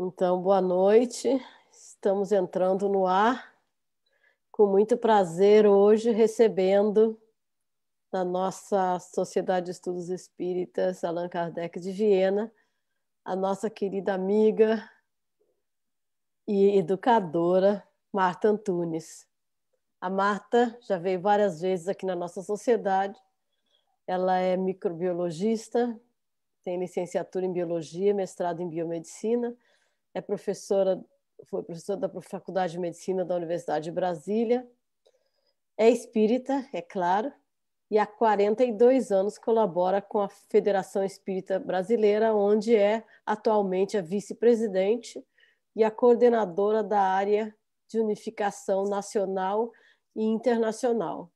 Então, boa noite. Estamos entrando no ar com muito prazer hoje, recebendo na nossa Sociedade de Estudos Espíritas Allan Kardec de Viena, a nossa querida amiga e educadora Marta Antunes. A Marta já veio várias vezes aqui na nossa sociedade. Ela é microbiologista, tem licenciatura em biologia, mestrado em biomedicina, é professora, foi professora da Faculdade de Medicina da Universidade de Brasília, é espírita, é claro, e há 42 anos colabora com a Federação Espírita Brasileira, onde é atualmente a vice-presidente e a coordenadora da área de unificação nacional e internacional.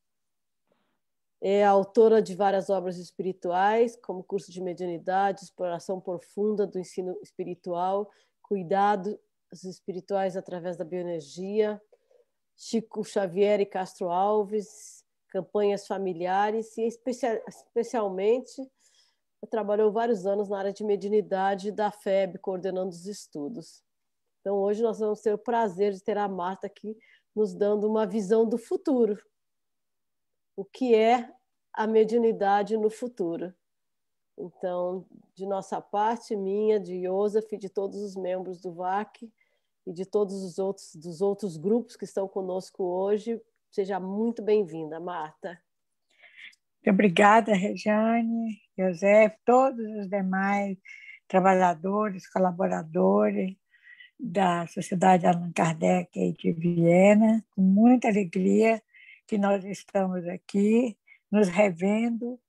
É autora de várias obras espirituais, como Curso de Mediunidade, Exploração Profunda do Ensino Espiritual, Cuidados Espirituais através da Bioenergia, Chico Xavier e Castro Alves, Campanhas Familiares, e especialmente trabalhou vários anos na área de mediunidade da FEB, coordenando os estudos. Então, hoje nós vamos ter o prazer de ter a Marta aqui nos dando uma visão do futuro. O que é a mediunidade no futuro. Então, de nossa parte, minha, de Iosef, de todos os membros do VAC e de todos os outros grupos que estão conosco hoje, seja muito bem-vinda, Marta. Muito obrigada, Rejane, José, todos os demais trabalhadores, colaboradores da Sociedade Allan Kardec de Viena, com muita alegria que nós estamos aqui, nos revendo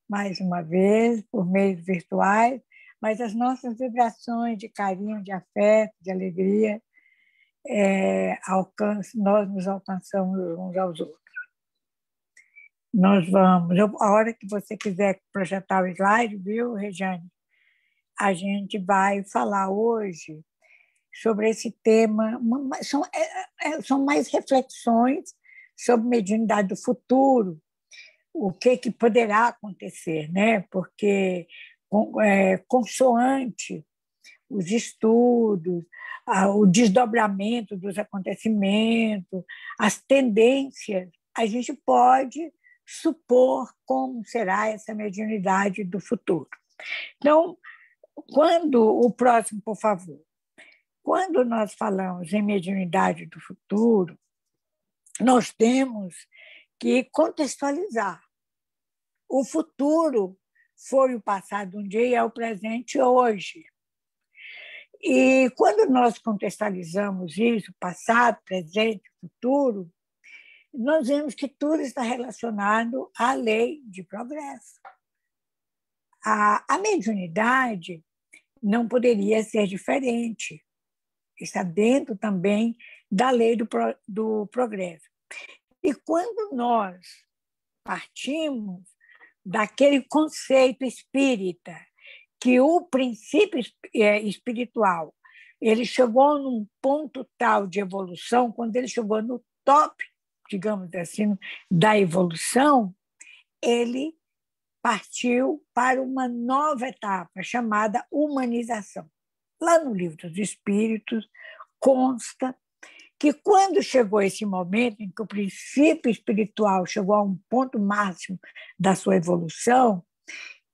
mais uma vez, por meios virtuais, mas as nossas vibrações de carinho, de afeto, de alegria, nós nos alcançamos uns aos outros. Nós vamos, a hora que você quiser projetar o slide, viu, Rejane? A gente vai falar hoje sobre esse tema, são mais reflexões sobre mediunidade do futuro, o que poderá acontecer, né? Porque, consoante os estudos, o desdobramento dos acontecimentos, as tendências, a gente pode supor como será essa mediunidade do futuro. Então, o próximo, por favor. Quando nós falamos em mediunidade do futuro, nós temos que contextualizar. O futuro foi o passado um dia e é o presente hoje. E quando nós contextualizamos isso, passado, presente, futuro, nós vemos que tudo está relacionado à lei de progresso. A mediunidade não poderia ser diferente. Está dentro também da lei do progresso. E quando nós partimos daquele conceito espírita, que o princípio espiritual ele chegou num ponto tal de evolução, quando ele chegou no top, digamos assim, da evolução, ele partiu para uma nova etapa chamada humanização. Lá no Livro dos Espíritos consta que quando chegou esse momento em que o princípio espiritual chegou a um ponto máximo da sua evolução,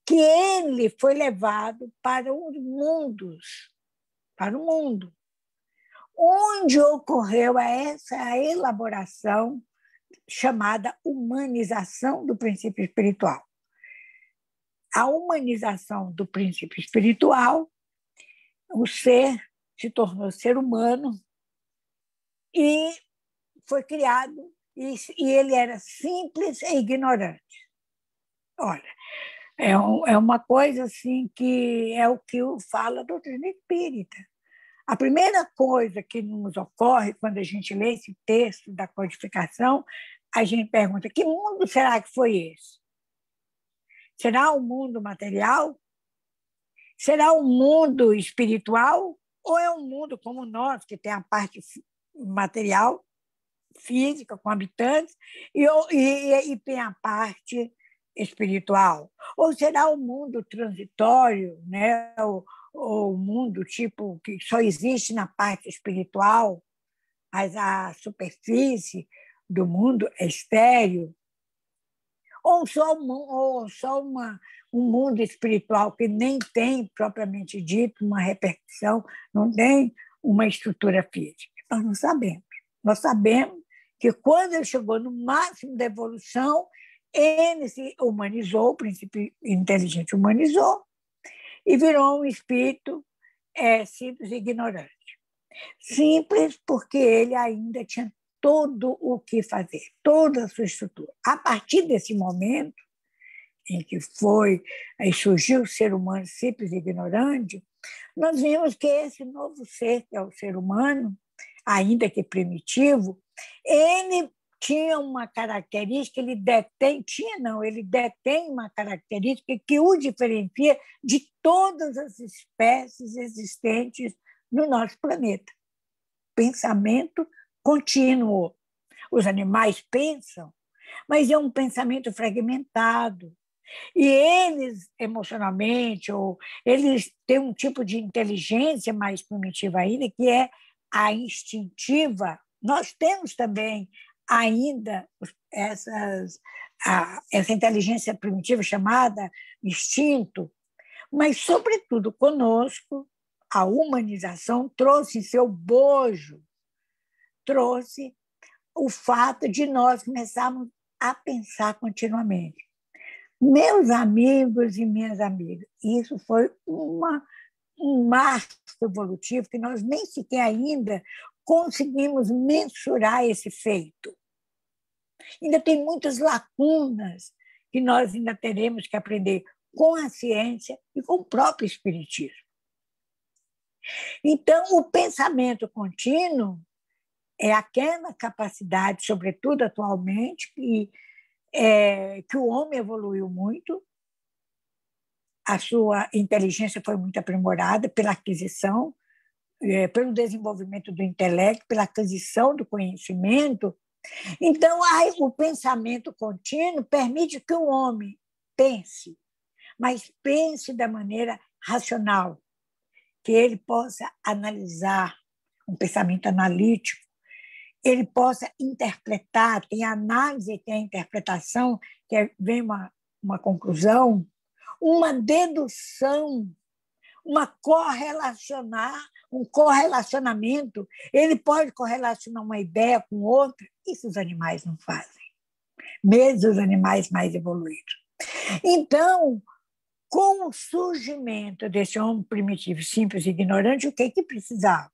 que ele foi levado para os mundos, para o mundo, onde ocorreu essa elaboração chamada humanização do princípio espiritual. A humanização do princípio espiritual, o ser se tornou ser humano e foi criado, e ele era simples e ignorante. Olha, é uma coisa assim que é o que fala a doutrina espírita. A primeira coisa que nos ocorre quando a gente lê esse texto da codificação, a gente pergunta: que mundo será que foi esse? Será o mundo material? Será o mundo espiritual? Ou é um mundo como nós, que tem a parte material, física, com habitantes, e tem a parte espiritual? Ou será o mundo transitório, né? ou mundo tipo que só existe na parte espiritual, mas a superfície do mundo é estéril, ou só um mundo espiritual que nem tem, propriamente dito, uma repercussão, não tem uma estrutura física. Nós não sabemos. Nós sabemos que quando ele chegou no máximo da evolução, ele se humanizou, o princípio inteligente humanizou, e virou um espírito simples e ignorante. Simples porque ele ainda tinha todo o que fazer, toda a sua estrutura. A partir desse momento em que aí surgiu o ser humano simples e ignorante, nós vimos que esse novo ser, que é o ser humano, ainda que primitivo, ele tinha uma característica, ele detém uma característica que o diferencia de todas as espécies existentes no nosso planeta. Pensamento contínuo. Os animais pensam, mas é um pensamento fragmentado. E eles, emocionalmente, ou eles têm um tipo de inteligência mais primitiva ainda, que é a instintiva. Nós temos também ainda essa inteligência primitiva chamada instinto, mas, sobretudo, conosco, a humanização trouxe em seu bojo, trouxe o fato de nós começarmos a pensar continuamente. Meus amigos e minhas amigas, isso foi um marco evolutivo que nós nem sequer ainda conseguimos mensurar esse feito. Ainda tem muitas lacunas que nós ainda teremos que aprender com a ciência e com o próprio espiritismo. Então, o pensamento contínuo é aquela capacidade, sobretudo atualmente, que o homem evoluiu muito, a sua inteligência foi muito aprimorada pela aquisição, pelo desenvolvimento do intelecto, pela aquisição do conhecimento. Então, o pensamento contínuo permite que o homem pense, mas pense da maneira racional, que ele possa analisar, um pensamento analítico, ele possa interpretar, tem a análise, tem a interpretação, vem uma conclusão, uma dedução, um correlacionamento. Ele pode correlacionar uma ideia com outra. Isso os animais não fazem, mesmo os animais mais evoluídos. Então, com o surgimento desse homem primitivo, simples e ignorante, o que precisava?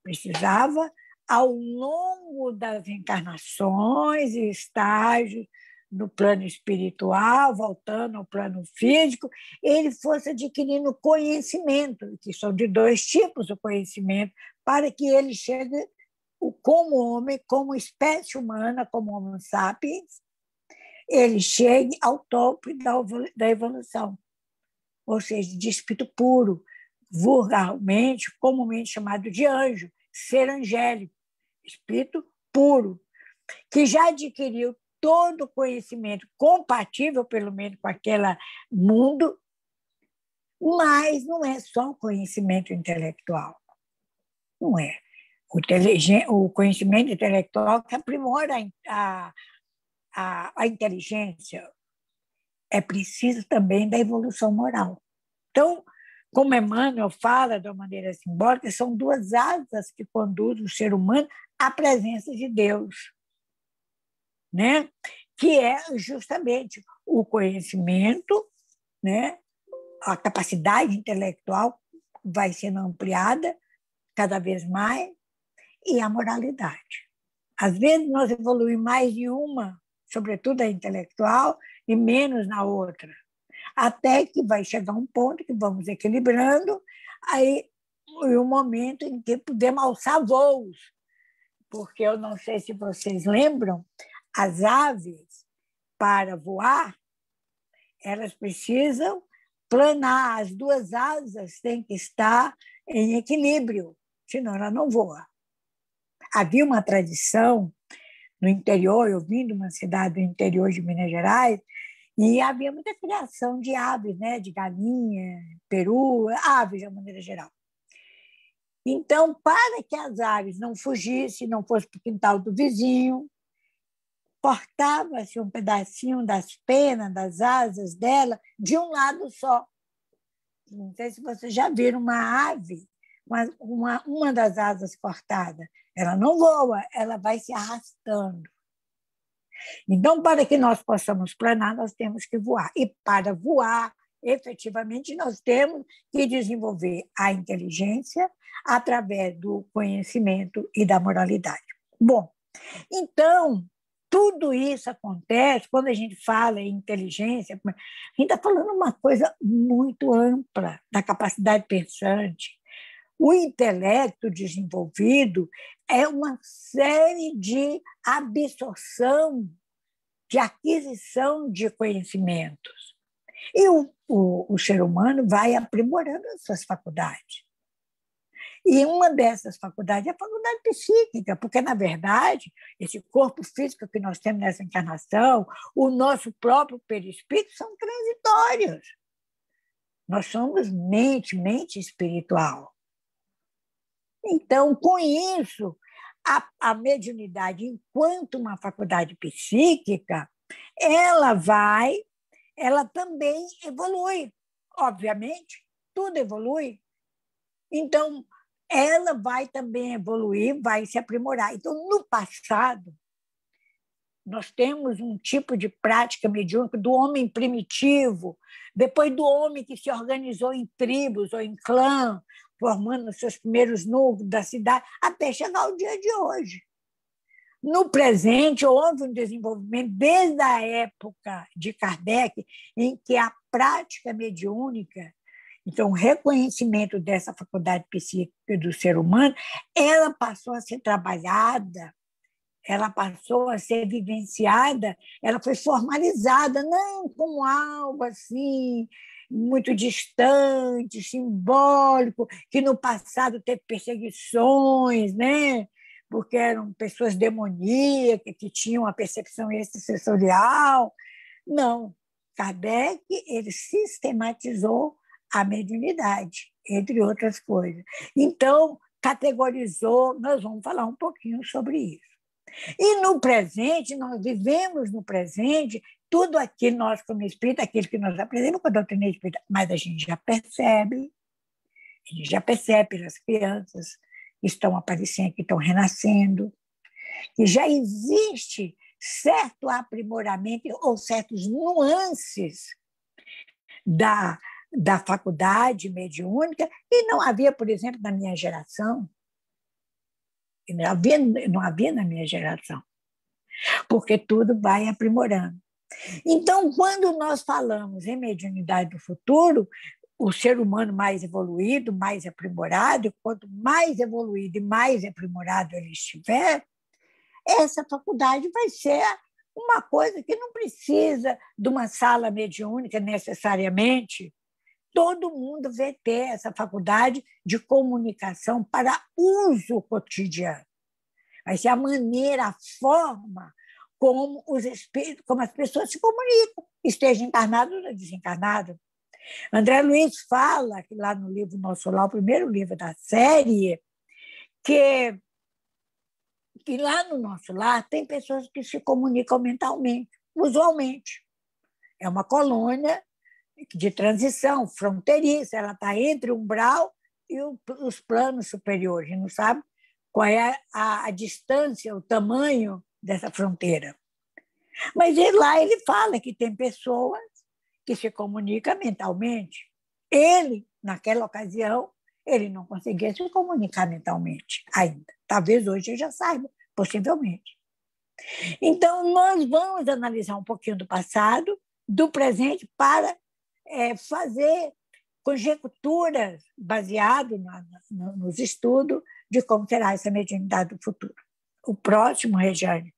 Precisava, ao longo das encarnações e estágios no plano espiritual, voltando ao plano físico, ele fosse adquirindo conhecimento, que são de dois tipos o conhecimento, para que ele chegue como homem, como espécie humana, como Homo sapiens, ele chegue ao topo da evolução, ou seja, de espírito puro, vulgarmente, comumente chamado de anjo, ser angélico, espírito puro, que já adquiriu todo o conhecimento compatível, pelo menos, com aquele mundo, mas não é só o conhecimento intelectual. Não é. O conhecimento intelectual que aprimora a inteligência. É preciso também da evolução moral. Então, como Emmanuel fala de uma maneira simbólica, são duas asas que conduzem o ser humano à presença de Deus, né? Que é justamente o conhecimento, né? A capacidade intelectual vai sendo ampliada cada vez mais, e a moralidade. Às vezes nós evoluímos mais em uma, sobretudo a intelectual, e menos na outra, até que vai chegar um ponto que vamos equilibrando, aí é o momento em que podemos alçar voos, porque eu não sei se vocês lembram, as aves, para voar, elas precisam planar, as duas asas têm que estar em equilíbrio, senão ela não voa. Havia uma tradição no interior, eu vim de uma cidade do interior de Minas Gerais, E havia muita criação de aves, né? De galinha, peru, aves de uma maneira geral. Então, para que as aves não fugissem, não fossem para o quintal do vizinho, cortava-se um pedacinho das penas, das asas dela, de um lado só. Não sei se vocês já viram uma ave, uma das asas cortada. Ela não voa, ela vai se arrastando. Então, para que nós possamos planar, nós temos que voar. E para voar, efetivamente, nós temos que desenvolver a inteligência através do conhecimento e da moralidade. Bom, então, tudo isso acontece quando a gente fala em inteligência, a gente está falando uma coisa muito ampla da capacidade pensante. O intelecto desenvolvido é uma série de absorção, de aquisição de conhecimentos. E o ser humano vai aprimorando as suas faculdades. E uma dessas faculdades é a faculdade psíquica, porque, na verdade, esse corpo físico que nós temos nessa encarnação, o nosso próprio perispírito, são transitórios. Nós somos mente espiritual. Então, com isso, a mediunidade, enquanto uma faculdade psíquica, ela também evolui. Obviamente, tudo evolui. Então, ela vai também evoluir, vai se aprimorar. Então, no passado, nós temos um tipo de prática mediúnica do homem primitivo, depois do homem que se organizou em tribos ou em clã, formando os seus primeiros núcleos da cidade, até chegar ao dia de hoje. No presente, houve um desenvolvimento desde a época de Kardec, em que a prática mediúnica, então, o reconhecimento dessa faculdade psíquica do ser humano, ela passou a ser trabalhada, ela passou a ser vivenciada, ela foi formalizada, não como algo assim, muito distante, simbólico, que no passado teve perseguições, né? Porque eram pessoas demoníacas, que tinham a percepção extrasensorial. Não, Kardec ele sistematizou a mediunidade, entre outras coisas. Então, categorizou, nós vamos falar um pouquinho sobre isso. E no presente, nós vivemos no presente, tudo aquilo nós, como espírita, aquilo que nós aprendemos com a doutrina espírita, mas a gente já percebe pelas crianças que estão aparecendo, que estão renascendo, que já existe certo aprimoramento ou certos nuances da faculdade mediúnica, e não havia, por exemplo, na minha geração. Não havia na minha geração, porque tudo vai aprimorando. Então, quando nós falamos em mediunidade do futuro, o ser humano mais evoluído, mais aprimorado, quanto mais evoluído e mais aprimorado ele estiver, essa faculdade vai ser uma coisa que não precisa de uma sala mediúnica necessariamente. Todo mundo vai ter essa faculdade de comunicação para uso cotidiano. Vai ser a maneira, a forma como os espíritos, como as pessoas se comunicam, esteja encarnado ou desencarnado. André Luiz fala, que lá no livro Nosso Lar, o primeiro livro da série, que lá no Nosso Lar tem pessoas que se comunicam mentalmente, usualmente. É uma colônia de transição fronteiriça, ela está entre o umbral e os planos superiores, a gente não sabe qual é a distância, o tamanho dessa fronteira. Mas lá ele fala que tem pessoas que se comunicam mentalmente. Ele, naquela ocasião, ele não conseguia se comunicar mentalmente ainda. Talvez hoje ele já saiba, possivelmente. Então, nós vamos analisar um pouquinho do passado, do presente, para fazer conjecturas baseadas nos estudos de como será essa mediunidade do futuro. O próximo, Regiane.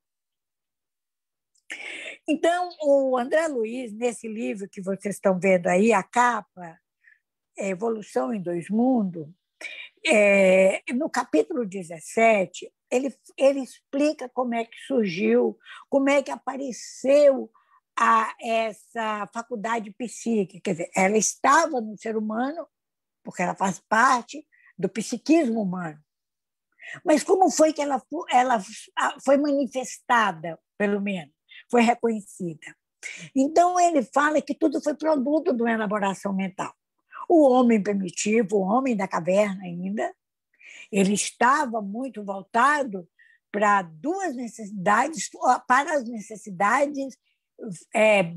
Então, o André Luiz, nesse livro que vocês estão vendo aí, a capa, Evolução em Dois Mundos, no capítulo 17, ele explica como é que surgiu, como é que apareceu essa faculdade psíquica, quer dizer, ela estava no ser humano, porque ela faz parte do psiquismo humano. Mas como foi que ela foi manifestada, pelo menos, foi reconhecida? Então, ele fala que tudo foi produto de uma elaboração mental. O homem primitivo, o homem da caverna ainda, ele estava muito voltado para duas necessidades, para as necessidades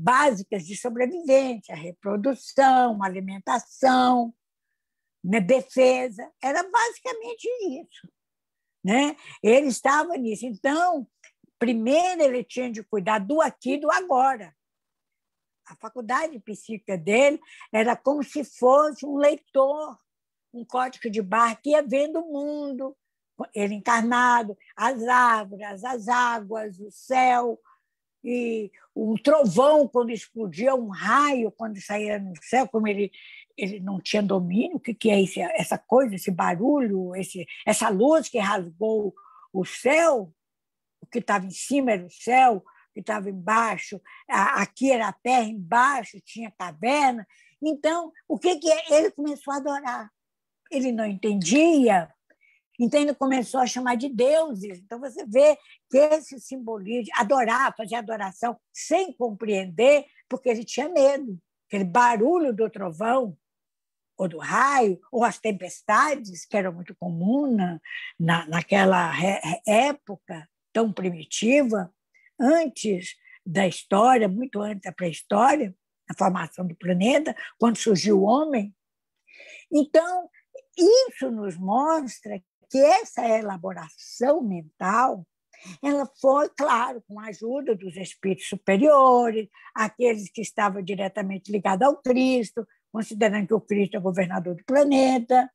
básicas de sobrevivência, reprodução, alimentação, né, defesa. Era basicamente isso. Né? Ele estava nisso. Então, primeiro ele tinha de cuidar do aqui e do agora. A faculdade psíquica dele era como se fosse um leitor, um código de barra que ia vendo o mundo, ele encarnado, as árvores, as águas, o céu, e um trovão quando explodia, um raio quando saía no céu, como ele não tinha domínio, o que é isso, essa coisa, esse barulho, essa luz que rasgou o céu, o que estava em cima era o céu, o que estava embaixo, aqui era a terra, embaixo tinha caverna. Então, o que é? Ele começou a adorar. Ele não entendia, então ele começou a chamar de deuses. Então você vê que esse simbolismo, adorar, fazer adoração sem compreender, porque ele tinha medo. Aquele barulho do trovão, ou do raio, ou as tempestades, que eram muito comuns naquela época tão primitiva, antes da história, muito antes da pré-história, a formação do planeta, quando surgiu o homem. Então, isso nos mostra que essa elaboração mental ela foi, claro, com a ajuda dos espíritos superiores, aqueles que estavam diretamente ligados ao Cristo, considerando que o Cristo é governador do planeta,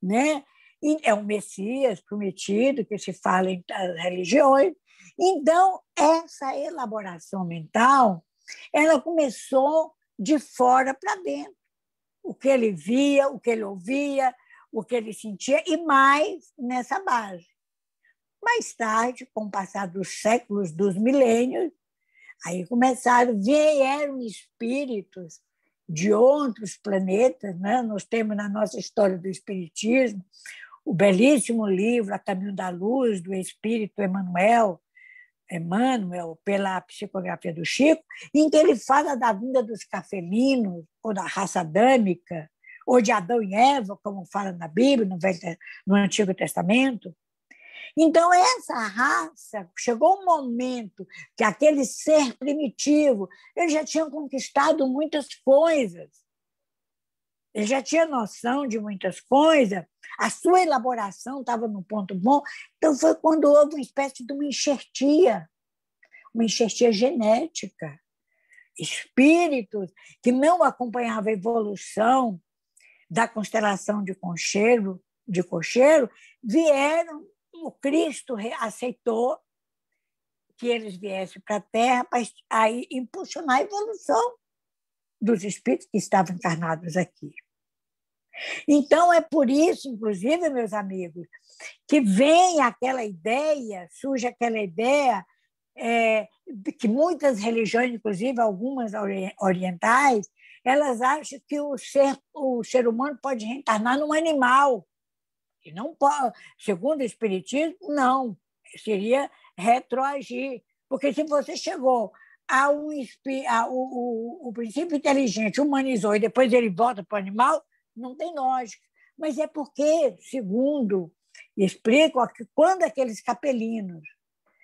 né? E é um Messias prometido, que se fala em religiões. Então, essa elaboração mental ela começou de fora para dentro. O que ele via, o que ele ouvia, o que ele sentia, e mais nessa base. Mais tarde, com o passar dos séculos, dos milênios, aí vieram espíritos de outros planetas, né? Nós temos na nossa história do espiritismo o belíssimo livro A Caminho da Luz, do espírito Emmanuel, pela psicografia do Chico, em que ele fala da vinda dos cafelinos, ou da raça adâmica, ou de Adão e Eva, como fala na Bíblia, no Antigo Testamento. Então, essa raça, chegou um momento que aquele ser primitivo, ele já tinha conquistado muitas coisas, ele já tinha noção de muitas coisas, a sua elaboração estava no ponto bom, então foi quando houve uma espécie de uma enxertia genética. Espíritos que não acompanhavam a evolução da constelação de Cocheiro, vieram. O Cristo aceitou que eles viessem para a Terra para aí impulsionar a evolução dos espíritos que estavam encarnados aqui. Então, é por isso, inclusive, meus amigos, que surge aquela ideia que muitas religiões, inclusive algumas orientais, elas acham que o ser humano pode reencarnar num animal. E não pode, segundo o Espiritismo, não. Seria retroagir. Porque se você chegou o princípio inteligente, humanizou, e depois ele volta para o animal, não tem lógica. Mas é porque, segundo explicam, que quando aqueles capelinos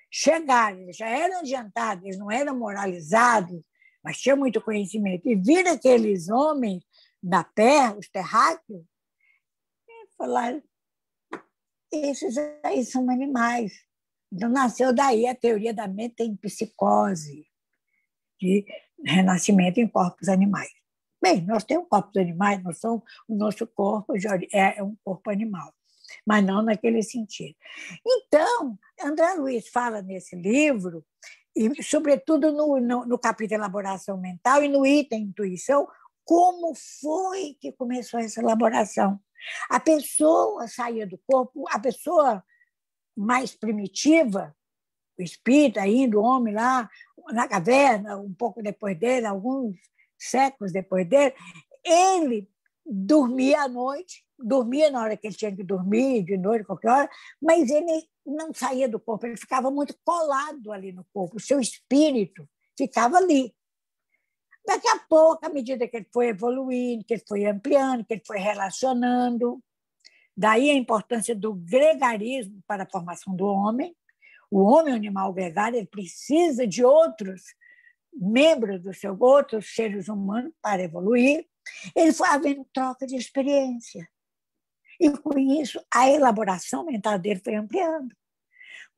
chegaram, eles já eram adiantados, eles não eram moralizados, mas tinham muito conhecimento, e viram aqueles homens na Terra, os terráqueos, falaram: esses aí são animais. Então, nasceu daí a teoria da metempsicose, de renascimento em corpos animais. Bem, nós temos corpos animais, o nosso corpo é um corpo animal, mas não naquele sentido. Então, André Luiz fala nesse livro, e sobretudo no capítulo Elaboração Mental e no item Intuição, como foi que começou essa elaboração. A pessoa saía do corpo, a pessoa mais primitiva, o espírito ainda, o homem lá, na caverna, um pouco depois dele, alguns séculos depois dele, ele dormia à noite, dormia na hora que ele tinha que dormir, de noite, qualquer hora, mas ele não saía do corpo, ele ficava muito colado ali no corpo, o seu espírito ficava ali. Daqui a pouco, à medida que ele foi evoluindo, que ele foi ampliando, que ele foi relacionando, daí a importância do gregarismo para a formação do homem. O homem, o animal gregário, ele precisa de outros membros do seu, outros seres humanos para evoluir. Ele foi havendo troca de experiência. E, com isso, a elaboração mental dele foi ampliando.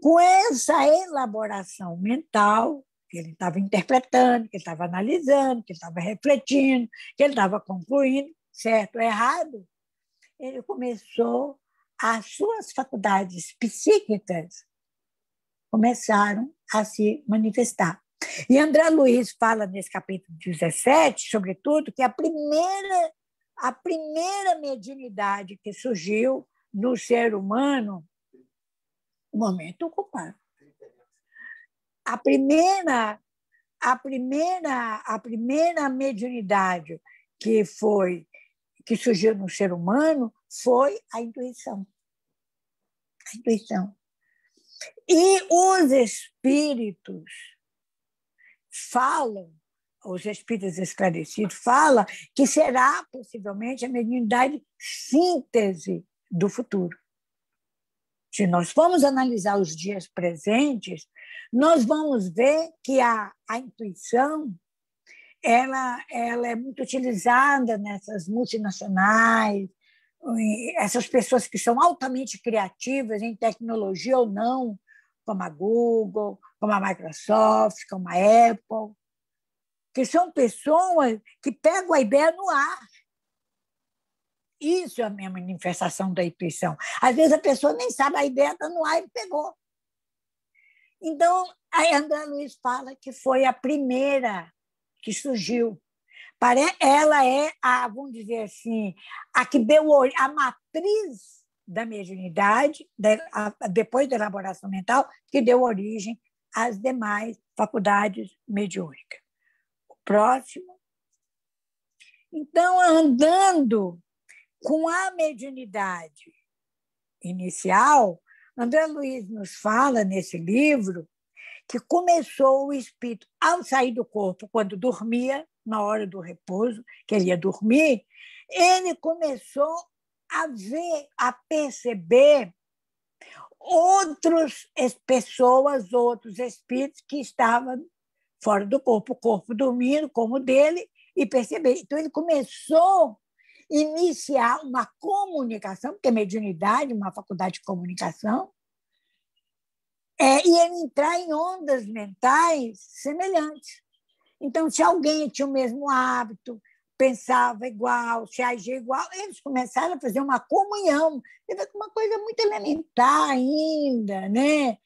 Com essa elaboração mental, que ele estava interpretando, que ele estava analisando, que ele estava refletindo, que ele estava concluindo, certo ou errado, ele começou, as suas faculdades psíquicas começaram a se manifestar. E André Luiz fala nesse capítulo 17, sobretudo, que a primeira mediunidade que surgiu no ser humano, um momento ocupado. A primeira mediunidade que surgiu no ser humano foi a intuição. A intuição. E os espíritos falam, os espíritos esclarecidos falam que será possivelmente a mediunidade síntese do futuro. Se nós formos analisar os dias presentes, nós vamos ver que a intuição ela é muito utilizada nessas multinacionais, essas pessoas que são altamente criativas em tecnologia ou não, como a Google, como a Microsoft, como a Apple, que são pessoas que pegam a ideia no ar. Isso é a minha manifestação da intuição. Às vezes a pessoa nem sabe, a ideia está no ar e pegou. Então, a André Luiz fala que foi a primeira que surgiu. Ela é, vamos dizer assim, a que deu a matriz da mediunidade, depois da elaboração mental, que deu origem às demais faculdades mediúnicas. O próximo. Então, andando com a mediunidade inicial, André Luiz nos fala nesse livro que começou o espírito, ao sair do corpo, quando dormia, na hora do repouso, que ele ia dormir, ele começou a ver, a perceber outras pessoas, outros espíritos que estavam fora do corpo, o corpo dormindo como o dele, e perceber. Então, ele começou a iniciar uma comunicação, porque a mediunidade, uma faculdade de comunicação, e ele entrar em ondas mentais semelhantes. Então, se alguém tinha o mesmo hábito, pensava igual, se agia igual, eles começaram a fazer uma comunhão, uma coisa muito elementar ainda, né?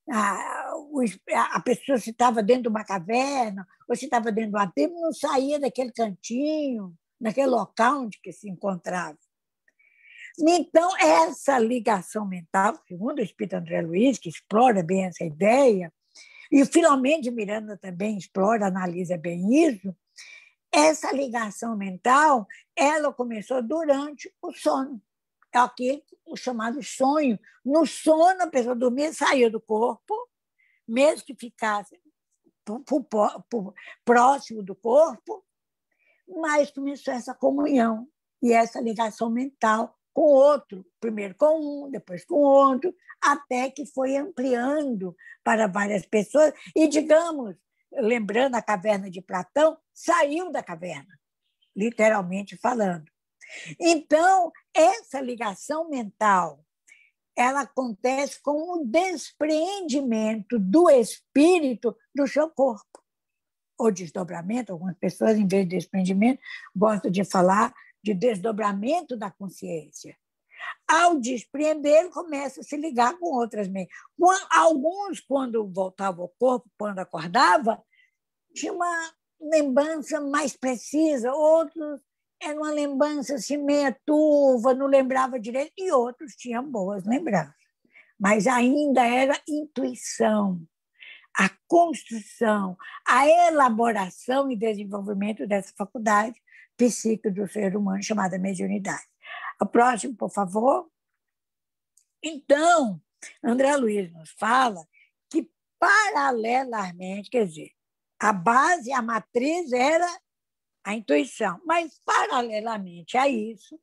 A pessoa, se estava dentro de uma caverna, ou se estava dentro de uma tribo, não saía daquele cantinho, naquele local onde que se encontrava. Então, essa ligação mental, segundo o espírito André Luiz, que explora bem essa ideia, e o Filomeno de Miranda também explora, analisa bem isso, essa ligação mental ela começou durante o sono. É aquele o chamado sonho. No sono, a pessoa dormia, saía do corpo, mesmo que ficasse próximo do corpo, mas começou essa comunhão e essa ligação mental com o outro, primeiro com um, depois com o outro, até que foi ampliando para várias pessoas. E, digamos, lembrando a caverna de Platão, saiu da caverna, literalmente falando. Então, essa ligação mental ela acontece com o despreendimento do espírito do seu corpo. Ou desdobramento, algumas pessoas, em vez de desprendimento, gostam de falar de desdobramento da consciência. Ao despreender, ele começa a se ligar com outras mentes. Alguns, quando voltavam ao corpo, quando acordava, tinha uma lembrança mais precisa, outros era uma lembrança assim, meia turva, não lembrava direito, e outros tinham boas lembranças. Mas ainda era intuição. a construção, a elaboração e desenvolvimento dessa faculdade psíquica do ser humano chamada mediunidade. O próximo, por favor. Então, André Luiz nos fala que, paralelamente, quer dizer, a base, a matriz era a intuição, mas, paralelamente a isso,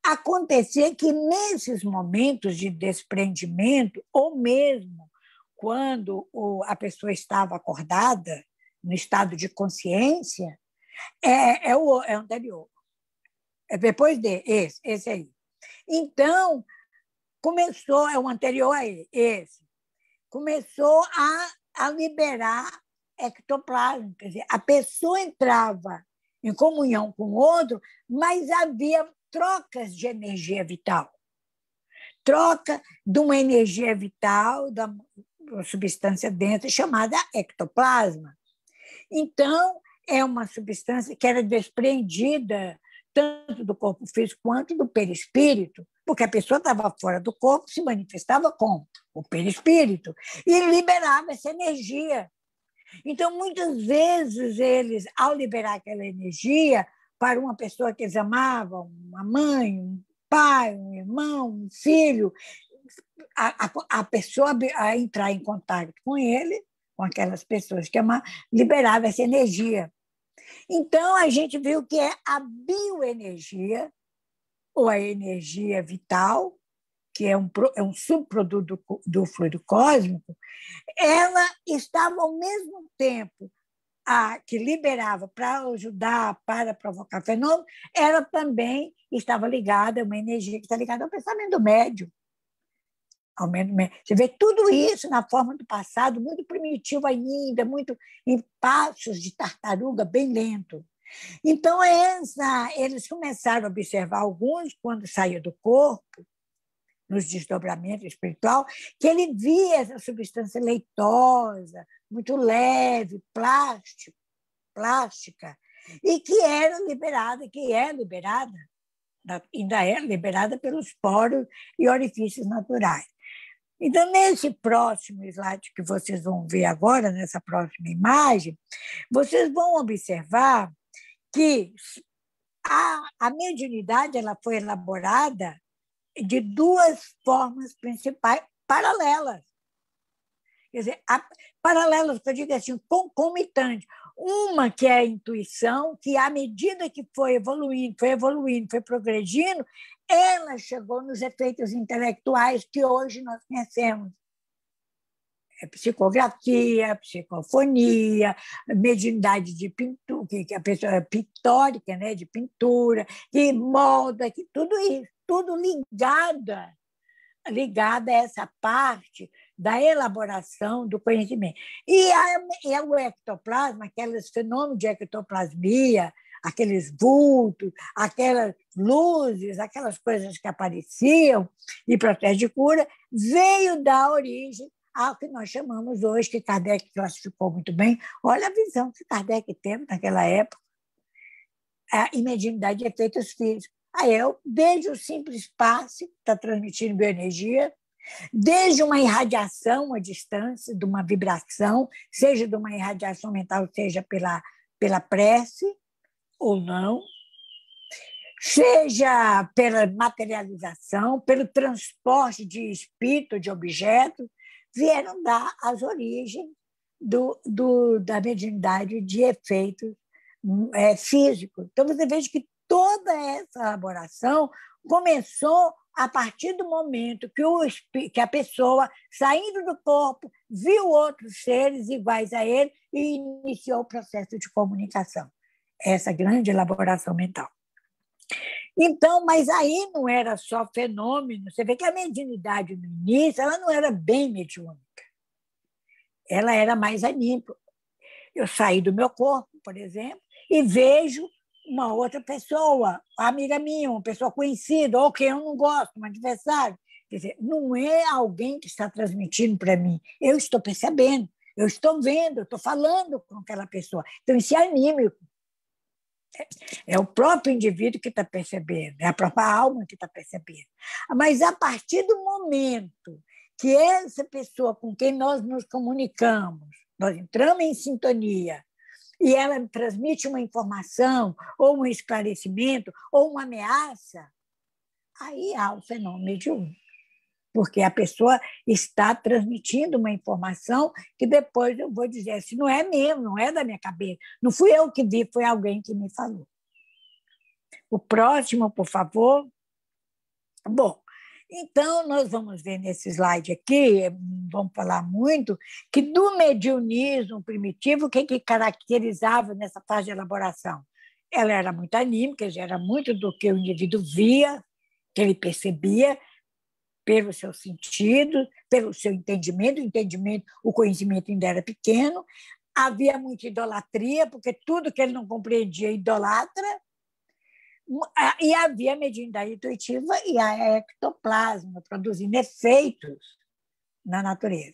acontecia que, nesses momentos de desprendimento, ou mesmo quando a pessoa estava acordada, no estado de consciência, é o anterior. É depois esse aí. Então, começou, é o anterior a esse, começou a liberar ectoplasma. Quer dizer, a pessoa entrava em comunhão com o outro, mas havia trocas de energia vital. Troca de uma energia vital, da substância densa chamada ectoplasma. Então, é uma substância que era despreendida tanto do corpo físico quanto do perispírito, porque a pessoa estava fora do corpo, se manifestava com o perispírito e liberava essa energia. Então, muitas vezes, eles, ao liberar aquela energia para uma pessoa que eles amavam, uma mãe, um pai, um irmão, um filho, a pessoa a entrar em contato com ele, com aquelas pessoas que amavam, liberava essa energia. Então, a gente viu que é a bioenergia, ou a energia vital, que é um subproduto do fluido cósmico, ela estava ao mesmo tempo que liberava para ajudar, para provocar fenômenos, ela também estava ligada, uma energia que está ligada ao pensamento médio. Você vê tudo isso na forma do passado, muito primitivo ainda, muito em passos de tartaruga, bem lento. Então, eles começaram a observar alguns, quando saía do corpo, nos desdobramentos espiritual, que ele via essa substância leitosa, muito leve, plástica, e que era liberada, ainda é liberada pelos poros e orifícios naturais. Então, nesse próximo slide que vocês vão ver agora, nessa próxima imagem, vocês vão observar que a mediunidade ela foi elaborada de duas formas principais paralelas. Quer dizer, paralelas, que eu digo assim, concomitantes. Uma que é a intuição, que à medida que foi evoluindo, foi progredindo, ela chegou nos efeitos intelectuais que hoje nós conhecemos. Psicografia, psicofonia, mediunidade de pintura, que a pessoa é pictórica, né, de pintura, que molda, que tudo isso, tudo ligada a essa parte da elaboração do conhecimento. E o ectoplasma, aqueles fenômenos de ectoplasmia, aqueles vultos, aquelas luzes, aquelas coisas que apareciam e processo de cura, veio dar origem ao que nós chamamos hoje, que Kardec classificou muito bem. Olha a visão que Kardec teve naquela época, a mediunidade de efeitos físicos. Desde o simples passe, que está transmitindo bioenergia, desde uma irradiação à distância, de uma vibração, seja de uma irradiação mental, seja pela prece ou não, seja pela materialização, pelo transporte de espírito, de objetos, vieram dar as origens da mediunidade de efeitos físicos. Então, você veja que toda essa elaboração começou a partir do momento que a pessoa, saindo do corpo, viu outros seres iguais a ele e iniciou o processo de comunicação. Essa grande elaboração mental. Então, mas aí não era só fenômeno. Você vê que a mediunidade, no início, ela não era bem mediúnica. Ela era mais anímica. Eu saí do meu corpo, por exemplo, e vejo uma outra pessoa, amiga minha, uma pessoa conhecida, ou quem eu não gosto, um adversário. Quer dizer, não é alguém que está transmitindo para mim. Eu estou percebendo, eu estou vendo, eu estou falando com aquela pessoa. Então, isso é anímico. É o próprio indivíduo que está percebendo, é a própria alma que está percebendo. Mas, a partir do momento que essa pessoa com quem nós nos comunicamos, nós entramos em sintonia, e ela transmite uma informação, ou um esclarecimento, ou uma ameaça, aí há o fenômeno mediúnico. Porque a pessoa está transmitindo uma informação que depois eu vou dizer assim, não é mesmo, não é da minha cabeça, não fui eu que vi, foi alguém que me falou. O próximo, por favor. Bom, então nós vamos ver nesse slide aqui, vamos falar muito, que do mediunismo primitivo, o que caracterizava nessa fase de elaboração? Ela era muito anímica, era muito do que o indivíduo via, que ele percebia, pelo seu sentido, pelo seu entendimento, o conhecimento ainda era pequeno, havia muita idolatria, porque tudo que ele não compreendia idolatra, e havia a mediunidade intuitiva e a ectoplasma, produzindo efeitos na natureza.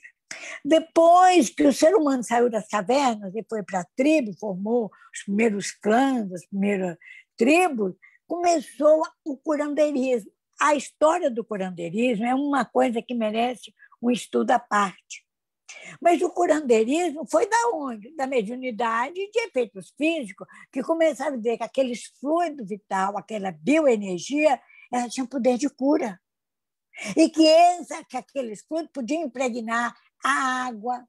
Depois que o ser humano saiu das cavernas e foi para a tribo, formou os primeiros clãs, as primeiras tribos, começou o curandeirismo. A história do curandeirismo é uma coisa que merece um estudo à parte. Mas o curandeirismo foi da onde? Da mediunidade de efeitos físicos, que começaram a ver que aqueles fluidos vital, aquela bioenergia, ela tinha poder de cura. E que aqueles fluidos podiam impregnar a água,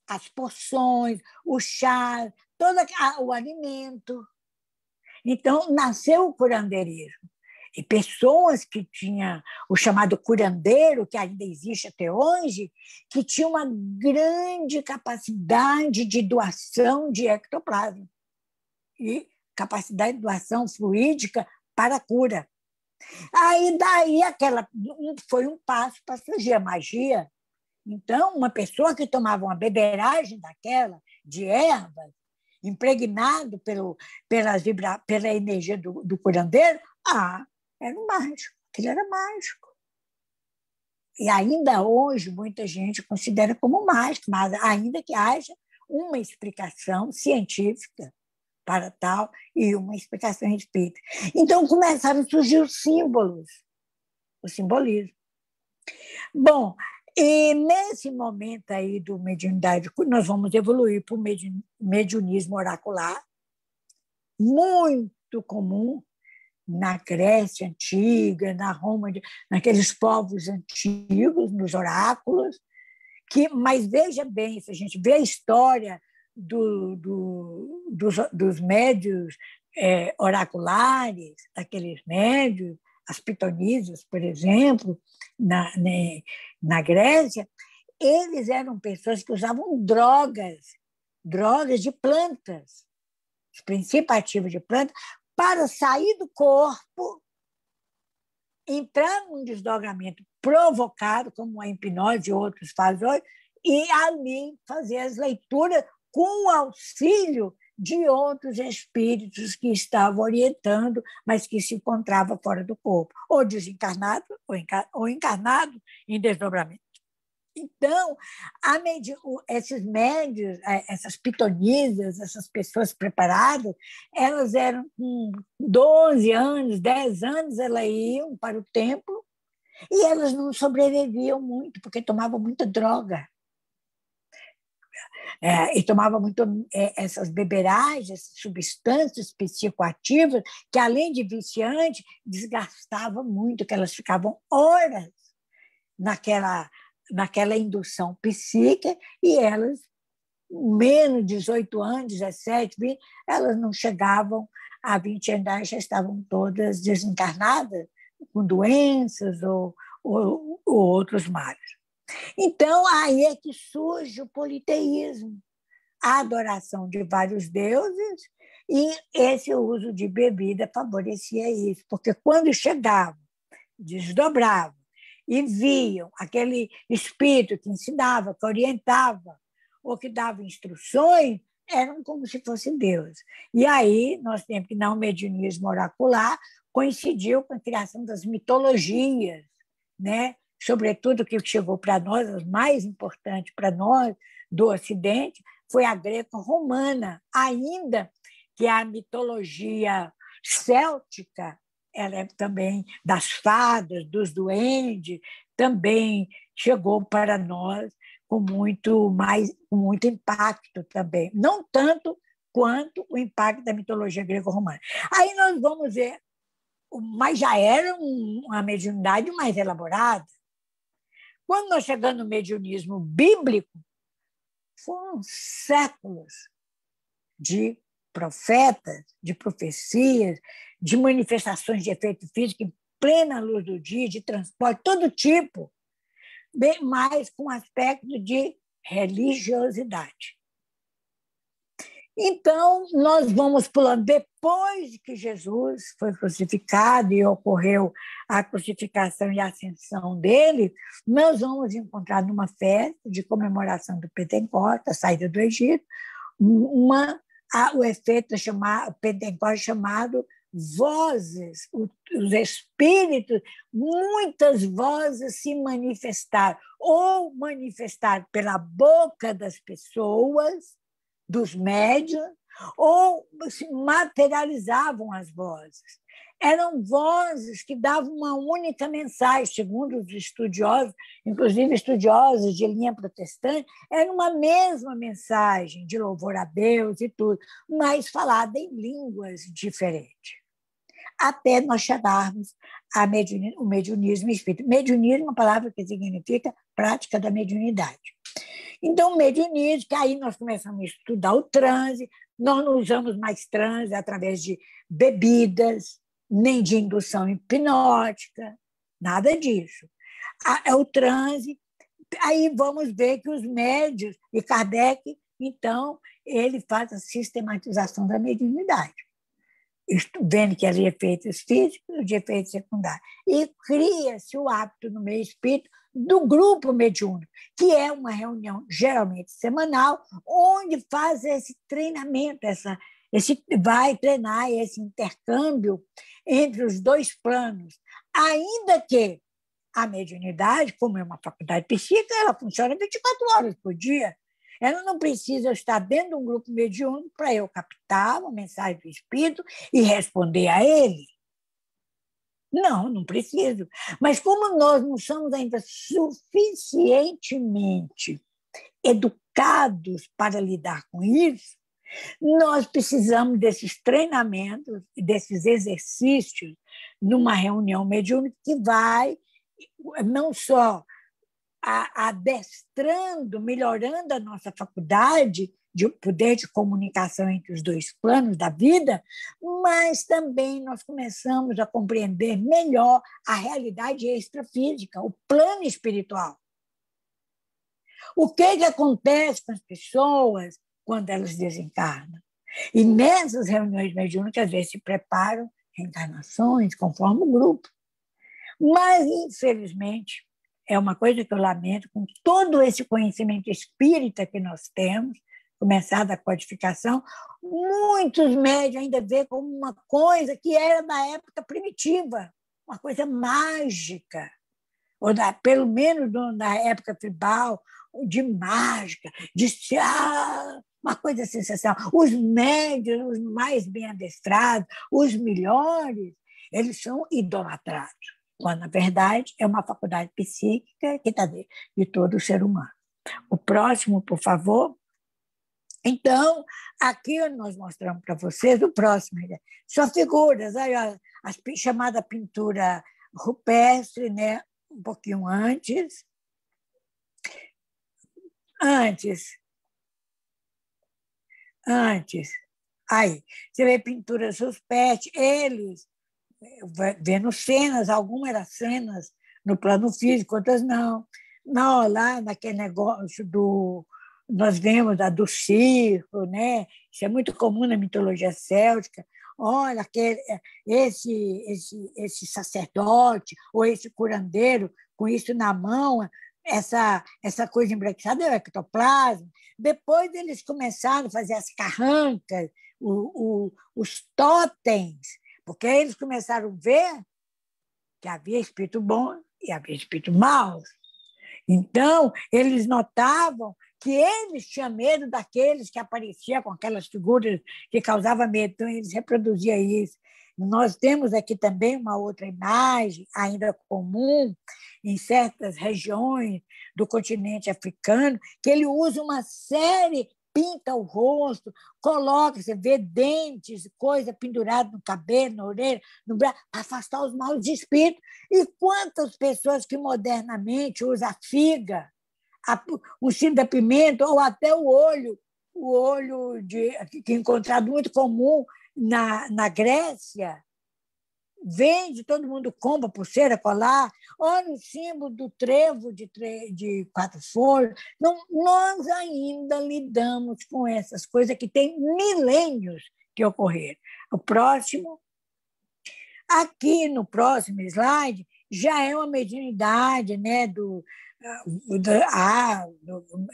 as porções, o chá, todo o alimento. Então, nasceu o curandeirismo. E pessoas que tinham o chamado curandeiro, que ainda existe até hoje, que tinha uma grande capacidade de doação de ectoplasma e capacidade de doação fluídica para a cura. Aí daí foi um passo para surgir a magia. Então, uma pessoa que tomava uma beberagem daquela, de ervas, impregnado pela energia do curandeiro, era um mágico, aquilo era mágico. E ainda hoje muita gente considera como mágico, mas ainda que haja uma explicação científica para tal e uma explicação espírita. Então começaram a surgir os símbolos, o simbolismo. Bom, e nesse momento aí do mediunidade, nós vamos evoluir para o mediunismo oracular, muito comum na Grécia antiga, na Roma, naqueles povos antigos, nos oráculos, mas veja bem, se a gente vê a história dos médios oraculares, daqueles médios, as pitonisas, por exemplo, na Grécia, eles eram pessoas que usavam drogas de plantas, os princípios ativos de plantas, para sair do corpo, entrar num desdobramento provocado, como a hipnose e outros fazem hoje, e ali fazer as leituras com o auxílio de outros espíritos que estavam orientando, mas que se encontravam fora do corpo, ou desencarnado, ou encarnado em desdobramento. Então, esses médios, essas pitonisas, essas pessoas preparadas, elas eram com 12 anos, 10 anos, elas iam para o templo e elas não sobreviviam muito, porque tomavam muita droga. E tomavam muito essas beberagens, essas substâncias psicoativas, que, além de viciante, desgastavam muito, que elas ficavam horas naquela indução psíquica, e elas, menos de 18 anos, 17, 20, elas não chegavam a 20 anos, já estavam todas desencarnadas, com doenças ou outros males. Então, aí é que surge o politeísmo, a adoração de vários deuses, e esse uso de bebida favorecia isso, porque quando chegavam, desdobravam, e viam aquele espírito que ensinava, que orientava, ou que dava instruções, eram como se fossem Deus. E aí nós temos que, no mediunismo oracular, coincidiu com a criação das mitologias, né? Sobretudo o que chegou para nós, as mais importantes para nós, do Ocidente, foi a greco-romana, ainda que a mitologia céltica, ela é também das fadas, dos duendes, também chegou para nós com muito impacto também. Não tanto quanto o impacto da mitologia greco-romana. Aí nós vamos ver, mas já era uma mediunidade mais elaborada. Quando nós chegamos no mediunismo bíblico, foram séculos de profetas, de profecias, de manifestações de efeito físico em plena luz do dia, de transporte, todo tipo, bem mais com aspecto de religiosidade. Então, nós vamos pulando. Depois que Jesus foi crucificado e ocorreu a crucificação e a ascensão dele, nós vamos encontrar numa festa de comemoração do Pentecostes, a saída do Egito, o efeito Pentecostes chamado vozes, os espíritos, muitas vozes se manifestaram, ou manifestaram pela boca das pessoas, dos médiuns, ou se materializavam as vozes. Eram vozes que davam uma única mensagem, segundo os estudiosos, inclusive estudiosos de linha protestante, era uma mesma mensagem de louvor a Deus e tudo, mas falada em línguas diferentes. Até nós chegarmos ao mediunismo espírita. Mediunismo é uma palavra que significa prática da mediunidade. Então, o mediunismo, que aí nós começamos a estudar o transe, nós não usamos mais transe através de bebidas, nem de indução hipnótica, nada disso. É o transe. Aí vamos ver que os médiuns, e Kardec, então, ele faz a sistematização da mediunidade, vendo que havia efeitos físicos e de efeitos secundários. E cria-se o hábito no meio espírita do grupo mediúnico, que é uma reunião geralmente semanal, onde faz esse treinamento, vai treinar esse intercâmbio entre os dois planos, ainda que a mediunidade, como é uma faculdade psíquica, ela funciona 24 horas por dia. Ela não precisa estar dentro de um grupo mediúnico para eu captar uma mensagem do espírito e responder a ele. Não preciso. Mas como nós não somos ainda suficientemente educados para lidar com isso, nós precisamos desses treinamentos, desses exercícios numa reunião mediúnica que vai não só adestrando, melhorando a nossa faculdade de poder de comunicação entre os dois planos da vida, mas também nós começamos a compreender melhor a realidade extrafísica, o plano espiritual. O que acontece com as pessoas quando elas desencarnam? E nessas reuniões mediúnicas, às vezes se preparam reencarnações conforme o grupo. Mas, infelizmente, é uma coisa que eu lamento, com todo esse conhecimento espírita que nós temos, começada a codificação, muitos médios ainda veem como uma coisa que era da época primitiva, uma coisa mágica, ou pelo menos na época tribal, de mágica, de uma coisa sensacional. Os médios, os mais bem adestrados, os melhores, eles são idolatrados, quando, na verdade, é uma faculdade psíquica que está dentro de todo o ser humano. O próximo, por favor. Então, aqui nós mostramos para vocês o próximo. São figuras, aí, a chamada pintura rupestre, né? Um pouquinho antes. Aí, você vê pinturas rupestres, eles vendo cenas, algumas eram cenas no plano físico, outras não. Não, lá naquele negócio nós vemos do circo, né? Isso é muito comum na mitologia céltica. Olha, esse sacerdote ou esse curandeiro com isso na mão, essa coisa embranquiçada é o ectoplasma. Depois eles começaram a fazer as carrancas, os totens, porque eles começaram a ver que havia espírito bom e havia espírito mau. Então, eles notavam que eles tinham medo daqueles que apareciam com aquelas figuras que causavam medo. Então, eles reproduziam isso. Nós temos aqui também uma outra imagem, ainda comum, em certas regiões do continente africano, que ele usa uma série, pinta o rosto, coloca, você vê dentes, coisa pendurada no cabelo, na orelha, no braço, para afastar os maus espíritos. E quantas pessoas que modernamente usam a figa, o cimo da pimenta, ou até o olho que é encontrado muito comum na Grécia, vende, todo mundo compra pulseira, colar. Olha o símbolo do trevo de 4 folhas. Não, nós ainda lidamos com essas coisas que têm milênios que ocorreram. O próximo, aqui no próximo slide, já é uma mediunidade, né,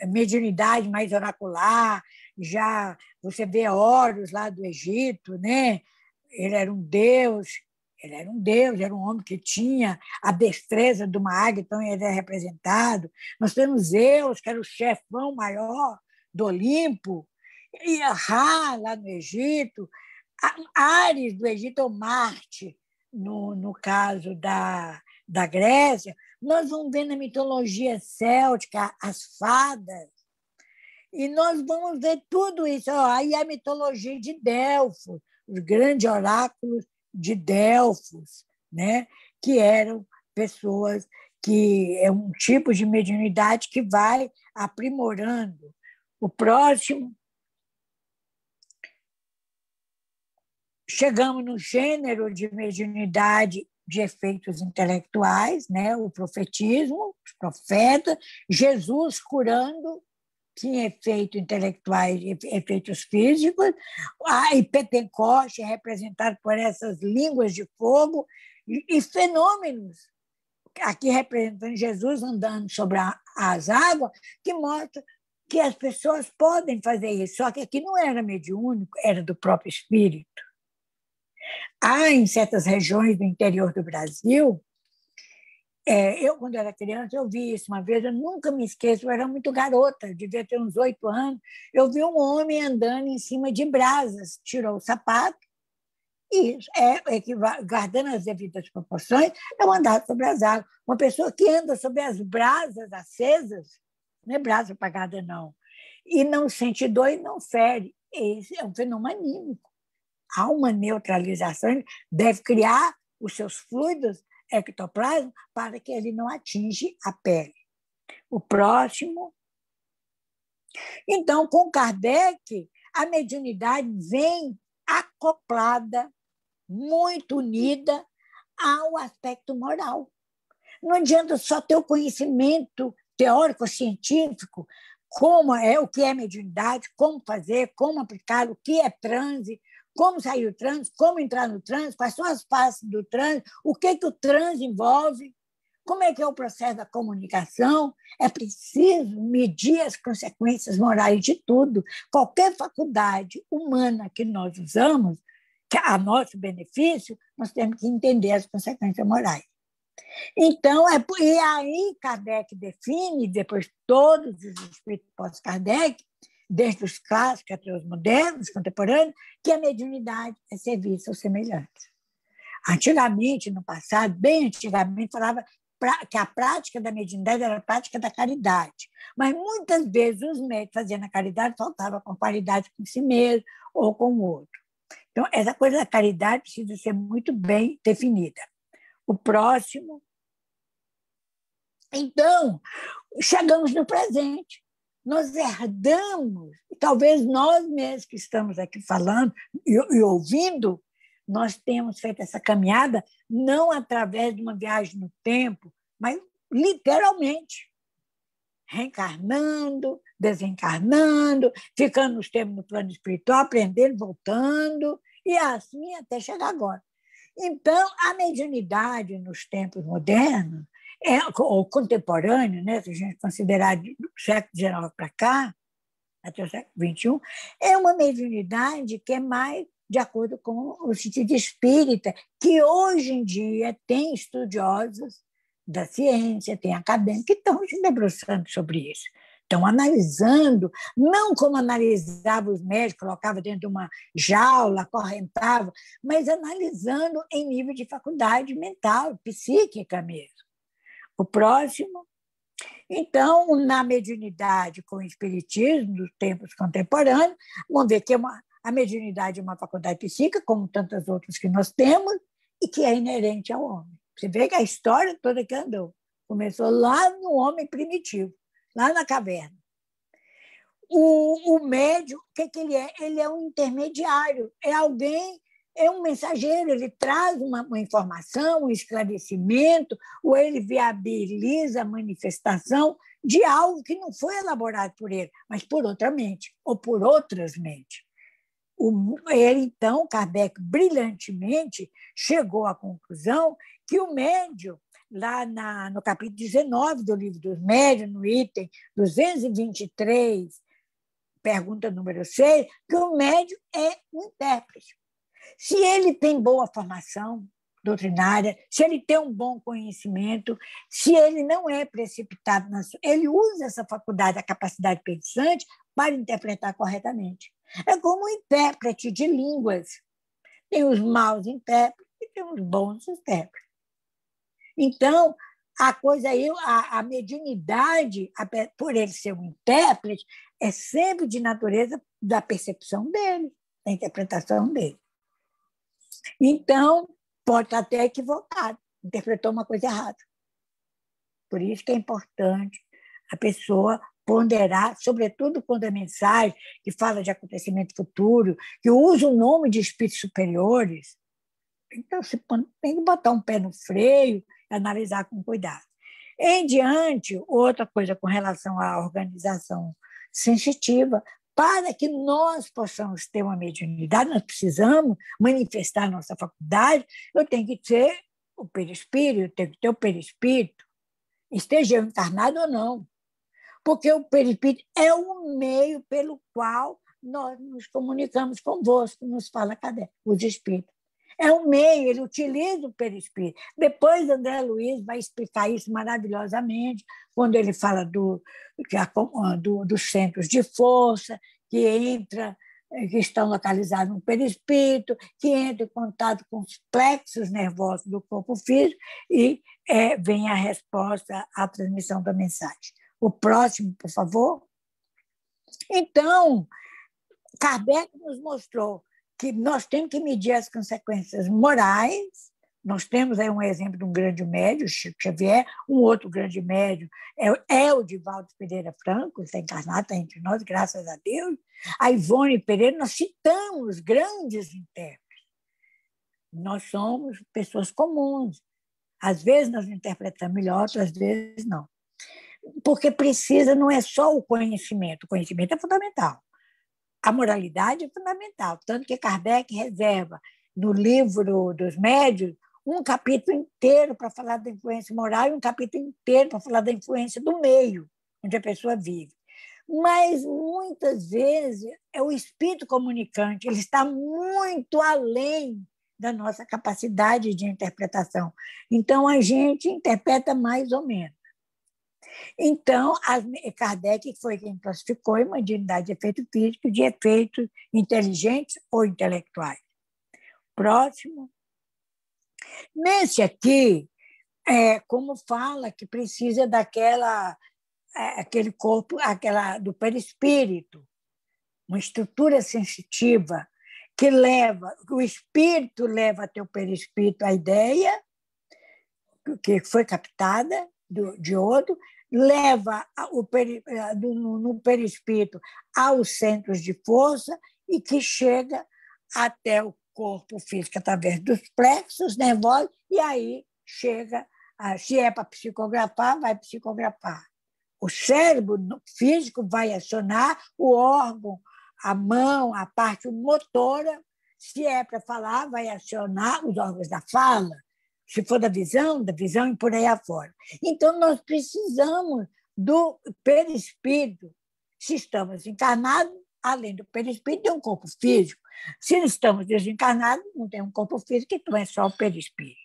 mediunidade mais oracular, já você vê Horus lá do Egito, né? Ele era um deus, era um homem que tinha a destreza de uma águia, então ele é representado. Nós temos Zeus, que era o chefão maior do Olimpo, e Ra, lá no Egito, Ares do Egito, ou Marte, no caso da Grécia. Nós vamos ver na mitologia céltica as fadas, e nós vamos ver tudo isso. Aí a mitologia de Delfos, os grandes oráculos de Delfos, né? Que eram pessoas que é um tipo de mediunidade que vai aprimorando. O próximo, chegamos no gênero de mediunidade de efeitos intelectuais, né? O profetismo, os profetas, Jesus curando, tinha efeitos intelectuais, efeitos físicos, e Pentecoste é representado por essas línguas de fogo e fenômenos, aqui representando Jesus andando sobre as águas, que mostra que as pessoas podem fazer isso, só que aqui não era mediúnico, era do próprio espírito. Há, em certas regiões do interior do Brasil, eu, quando era criança, eu vi isso uma vez, eu nunca me esqueço, eu era muito garota, devia ter uns 8 anos, eu vi um homem andando em cima de brasas, tirou o sapato, e, guardando as devidas proporções, eu andava sobre as águas. Uma pessoa que anda sobre as brasas acesas, não é brasa apagada, não, e não sente dor e não fere, esse é um fenômeno anímico. Há uma neutralização, deve criar os seus fluidos ectoplasma para que ele não atinge a pele. O próximo. Então, com Kardec, a mediunidade vem acoplada, muito unida ao aspecto moral. Não adianta só ter o conhecimento teórico, científico, como é o que é mediunidade, como fazer, como aplicar, o que é transe, como sair do transe, como entrar no transe, quais são as fases do transe, o que o transe envolve, como é que é o processo da comunicação. É preciso medir as consequências morais de tudo. Qualquer faculdade humana que nós usamos, que a nosso benefício, nós temos que entender as consequências morais. Então, e aí Kardec define, depois todos os espíritos pós-Kardec, desde os clássicos até os modernos, contemporâneos, que a mediunidade é serviço aos semelhantes. Antigamente, no passado, bem antigamente, falava que a prática da mediunidade era a prática da caridade. Mas muitas vezes os médicos fazendo a caridade faltava com qualidade com si mesmo ou com o outro. Então, essa coisa da caridade precisa ser muito bem definida. O próximo. Então, chegamos no presente. Nós herdamos, talvez nós mesmos que estamos aqui falando e ouvindo, nós temos feito essa caminhada não através de uma viagem no tempo, mas literalmente, reencarnando, desencarnando, ficando nos tempos no plano espiritual, aprendendo, voltando, e assim até chegar agora. Então, a mediunidade nos tempos modernos, ou contemporâneo, né, se a gente considerar do século XIX para cá, até o século XXI, é uma mediunidade que é mais de acordo com o sentido espírita, que hoje em dia tem estudiosos da ciência, tem acadêmicos que estão se debruçando sobre isso. Estão analisando, não como analisava os médicos, colocava dentro de uma jaula, acorrentava, mas analisando em nível de faculdade mental, psíquica mesmo. O próximo. Então, na mediunidade com o espiritismo dos tempos contemporâneos, vamos ver que a mediunidade é uma faculdade psíquica, como tantas outras que nós temos, e que é inerente ao homem. Você vê que a história toda que andou começou lá no homem primitivo, lá na caverna. O médium, o que ele é? Ele é um intermediário, é alguém, é um mensageiro, ele traz uma informação, um esclarecimento, ou ele viabiliza a manifestação de algo que não foi elaborado por ele, mas por outra mente, ou por outras mentes. Ele, então, Kardec, brilhantemente, chegou à conclusão que o médium, lá no capítulo 19 do Livro dos Médiuns, no item 223, pergunta número 6, que o médium é um intérprete. Se ele tem boa formação doutrinária, se ele tem um bom conhecimento, se ele não é precipitado, ele usa essa faculdade, a capacidade pensante, para interpretar corretamente. É como um intérprete de línguas. Tem os maus intérpretes e tem os bons intérpretes. Então, a coisa aí, a mediunidade, por ele ser um intérprete, é sempre de natureza da percepção dele, da interpretação dele. Então, pode estar até equivocado, interpretou uma coisa errada. Por isso que é importante a pessoa ponderar, sobretudo quando a mensagem que fala de acontecimento futuro, que usa o nome de espíritos superiores, então você tem que botar um pé no freio e analisar com cuidado. Em diante, outra coisa com relação à organização sensitiva, para que nós possamos ter uma mediunidade, nós precisamos manifestar nossa faculdade, eu tenho que ter o perispírito, eu tenho que ter o perispírito, esteja encarnado ou não, porque o perispírito é o meio pelo qual nós nos comunicamos convosco, nos fala Kardec, os espíritos. É um meio, ele utiliza o perispírito. Depois, André Luiz vai explicar isso maravilhosamente, quando ele fala dos centros de força, que estão localizados no perispírito, que entra em contato com os plexos nervosos do corpo físico e vem a resposta à transmissão da mensagem. O próximo, por favor. Então, Kardec nos mostrou que nós temos que medir as consequências morais. Nós temos aí um exemplo de um grande médium, Chico Xavier, um outro grande médium é o Divaldo Pereira Franco, está encarnado, está entre nós, graças a Deus. A Ivone Pereira, nós citamos grandes intérpretes. Nós somos pessoas comuns. Às vezes nós interpretamos melhor, outras vezes não. Porque precisa, não é só o conhecimento é fundamental. A moralidade é fundamental, tanto que Kardec reserva no Livro dos Médiuns um capítulo inteiro para falar da influência moral e um capítulo inteiro para falar da influência do meio onde a pessoa vive. Mas, muitas vezes, é o espírito comunicante, ele está muito além da nossa capacidade de interpretação. Então, a gente interpreta mais ou menos. Então, Kardec foi quem classificou a mediunidade de efeito físico de efeitos inteligentes ou intelectuais. Próximo. Nesse aqui, como fala que precisa aquele corpo, do perispírito, uma estrutura sensitiva que o espírito leva até o perispírito a ideia que foi captada de outro, leva no perispírito aos centros de força e que chega até o corpo físico através dos plexos nervosos e aí chega, se é para psicografar, vai psicografar. O cérebro físico vai acionar o órgão, a mão, a parte motora, se é para falar, vai acionar os órgãos da fala, se for da visão e por aí afora. Então, nós precisamos do perispírito. Se estamos encarnados, além do perispírito, tem um corpo físico. Se estamos desencarnados, não tem um corpo físico, então é só o perispírito.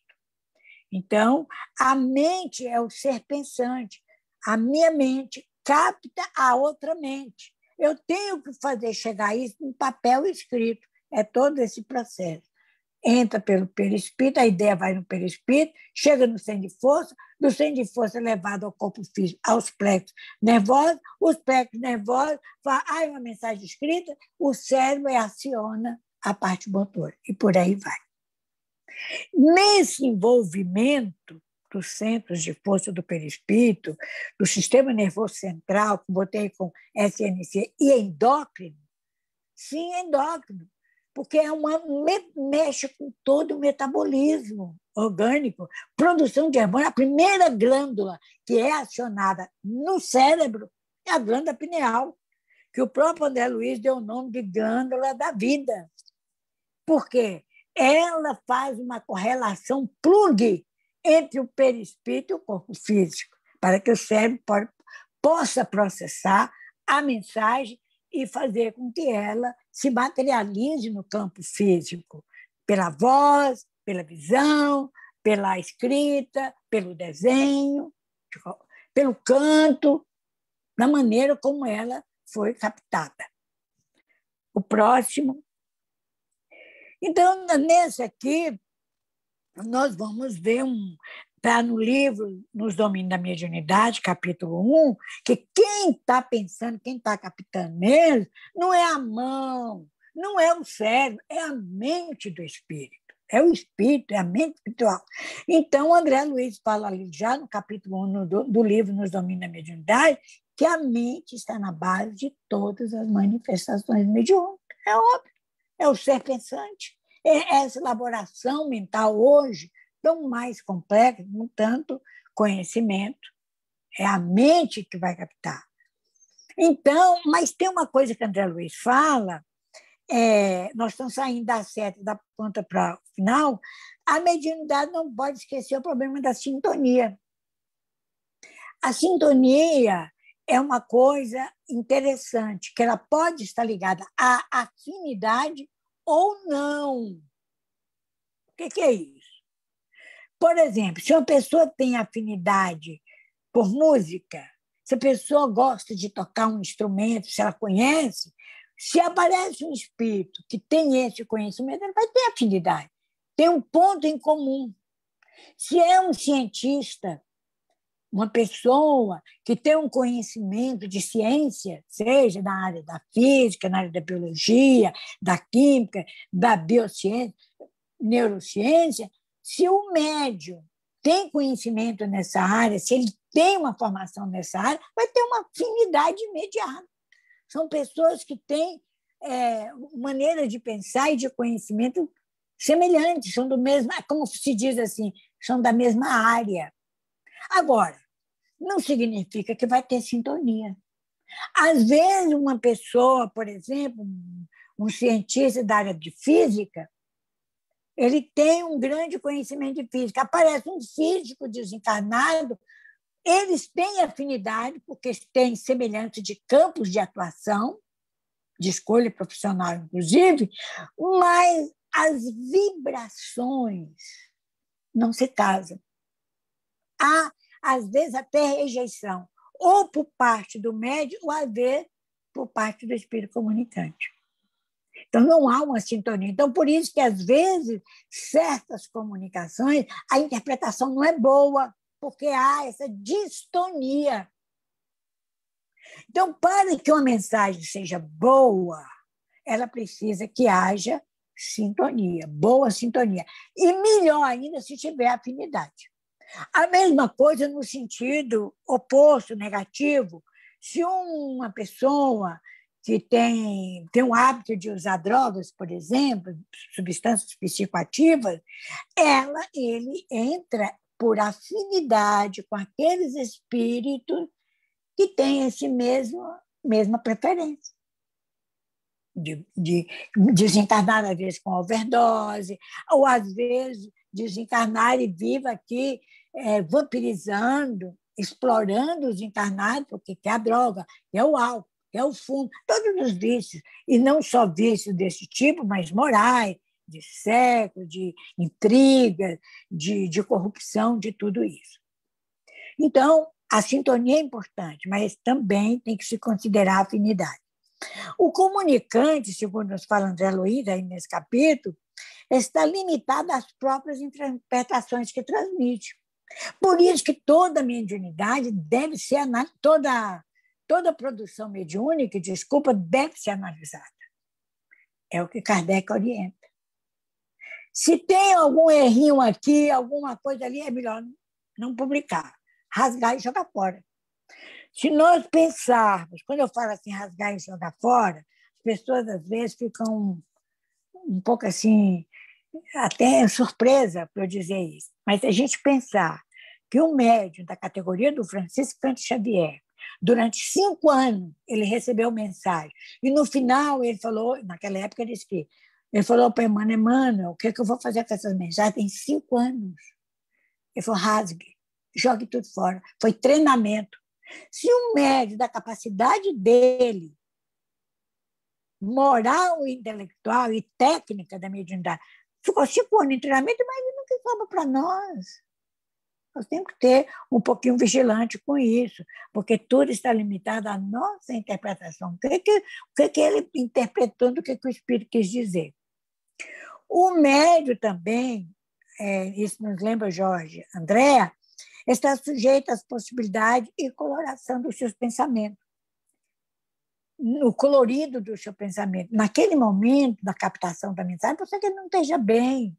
Então, a mente é o ser pensante. A minha mente capta a outra mente. Eu tenho que fazer chegar isso em papel escrito. É todo esse processo. Entra pelo perispírito, a ideia vai no perispírito, chega no centro de força, do centro de força é levado ao corpo físico, aos plexos nervosos, os plexos nervosos, há uma mensagem escrita, o cérebro aciona a parte motora, e por aí vai. Nesse envolvimento dos centros de força do perispírito, do sistema nervoso central, que botei com SNC, e endócrino, sim, endócrino, porque mexe com todo o metabolismo orgânico, produção de hormônio. A primeira glândula que é acionada no cérebro é a glândula pineal, que o próprio André Luiz deu o nome de glândula da vida. Por quê? Ela faz uma correlação plug entre o perispírito e o corpo físico, para que o cérebro possa processar a mensagem e fazer com que ela se materialize no campo físico, pela voz, pela visão, pela escrita, pelo desenho, pelo canto, da maneira como ela foi captada. O próximo. Então, nesse aqui, nós vamos ver está no livro Nos Domínios da Mediunidade, capítulo 1, que quem está pensando, quem está captando mesmo, não é a mão, não é o cérebro, é a mente do espírito. É o espírito, é a mente espiritual. Então, o André Luiz fala ali já no capítulo 1 do livro Nos Domínios da Mediunidade, que a mente está na base de todas as manifestações mediúnicas. É óbvio, é o ser pensante. É essa elaboração mental hoje, tão mais complexa, com tanto conhecimento. É a mente que vai captar. Então, mas tem uma coisa que André Luiz fala, nós estamos saindo da seta, da ponta para o final, a mediunidade não pode esquecer o problema da sintonia. A sintonia é uma coisa interessante, que ela pode estar ligada à afinidade ou não. O que é isso? Por exemplo, se uma pessoa tem afinidade por música, se a pessoa gosta de tocar um instrumento, se ela conhece, se aparece um espírito que tem esse conhecimento, ele vai ter afinidade, tem um ponto em comum. Se é um cientista, uma pessoa que tem um conhecimento de ciência, seja na área da física, na área da biologia, da química, da biociência, neurociência, se o médium tem conhecimento nessa área, se ele tem uma formação nessa área, vai ter uma afinidade imediata. São pessoas que têm maneira de pensar e de conhecimento semelhantes, são do mesmo, como se diz assim, são da mesma área. Agora, não significa que vai ter sintonia. Às vezes, uma pessoa, por exemplo, um cientista da área de física, ele tem um grande conhecimento de física. Aparece um físico desencarnado, eles têm afinidade, porque têm semelhança de campos de atuação, de escolha profissional, inclusive, mas as vibrações não se casam. Há, às vezes, até rejeição, ou por parte do médium, ou às vezes por parte do espírito comunicante. Então, não há uma sintonia. Então, por isso que, às vezes, certas comunicações, a interpretação não é boa, porque há essa distonia. Então, para que uma mensagem seja boa, ela precisa que haja sintonia, boa sintonia. E melhor ainda se tiver afinidade. A mesma coisa no sentido oposto, negativo. Se uma pessoa que tem um hábito de usar drogas, por exemplo, substâncias psicoativas, ele entra por afinidade com aqueles espíritos que têm esse mesma preferência. De desencarnar, às vezes, com overdose, ou, às vezes, desencarnar e viva aqui vampirizando, explorando os encarnados, porque quer a droga, quer o álcool, quer o fumo, todos os vícios. E não só vícios desse tipo, mas morais, de sexo, de intriga, de corrupção, de tudo isso. Então, A sintonia é importante, mas também tem que se considerar a afinidade. O comunicante, segundo nos fala André Luiz, aí nesse capítulo, está limitado às próprias interpretações que transmite. Por isso que toda mediunidade deve ser toda produção mediúnica, desculpa, deve ser analisada. É o que Kardec orienta. Se tem algum errinho aqui, alguma coisa ali, é melhor não publicar, rasgar e jogar fora. Se nós pensarmos, quando eu falo assim, rasgar e jogar fora, as pessoas às vezes ficam um pouco assim, até surpresa para eu dizer isso. Mas se a gente pensar que um médium da categoria do Francisco Cândido Xavier, durante 5 anos, ele recebeu mensagem, e no final ele falou, naquela época ele disse que, ele falou para Emmanuel, o que eu vou fazer com essas mensagens? Tem 5 anos. Ele falou, rasgue, jogue tudo fora. Foi treinamento. Se um médium da capacidade dele, moral, intelectual e técnica da mediunidade, ficou 5 anos em treinamento, imagina o que sobra para nós. Nós temos que ter um pouquinho vigilante com isso, porque tudo está limitado à nossa interpretação. O que ele interpretou do que o Espírito quis dizer. O médium também, isso nos lembra, Jorge, Andréa, está sujeito às possibilidades e coloração dos seus pensamentos. O colorido do seu pensamento. Naquele momento da captação da mensagem, pode ser que ele não esteja bem,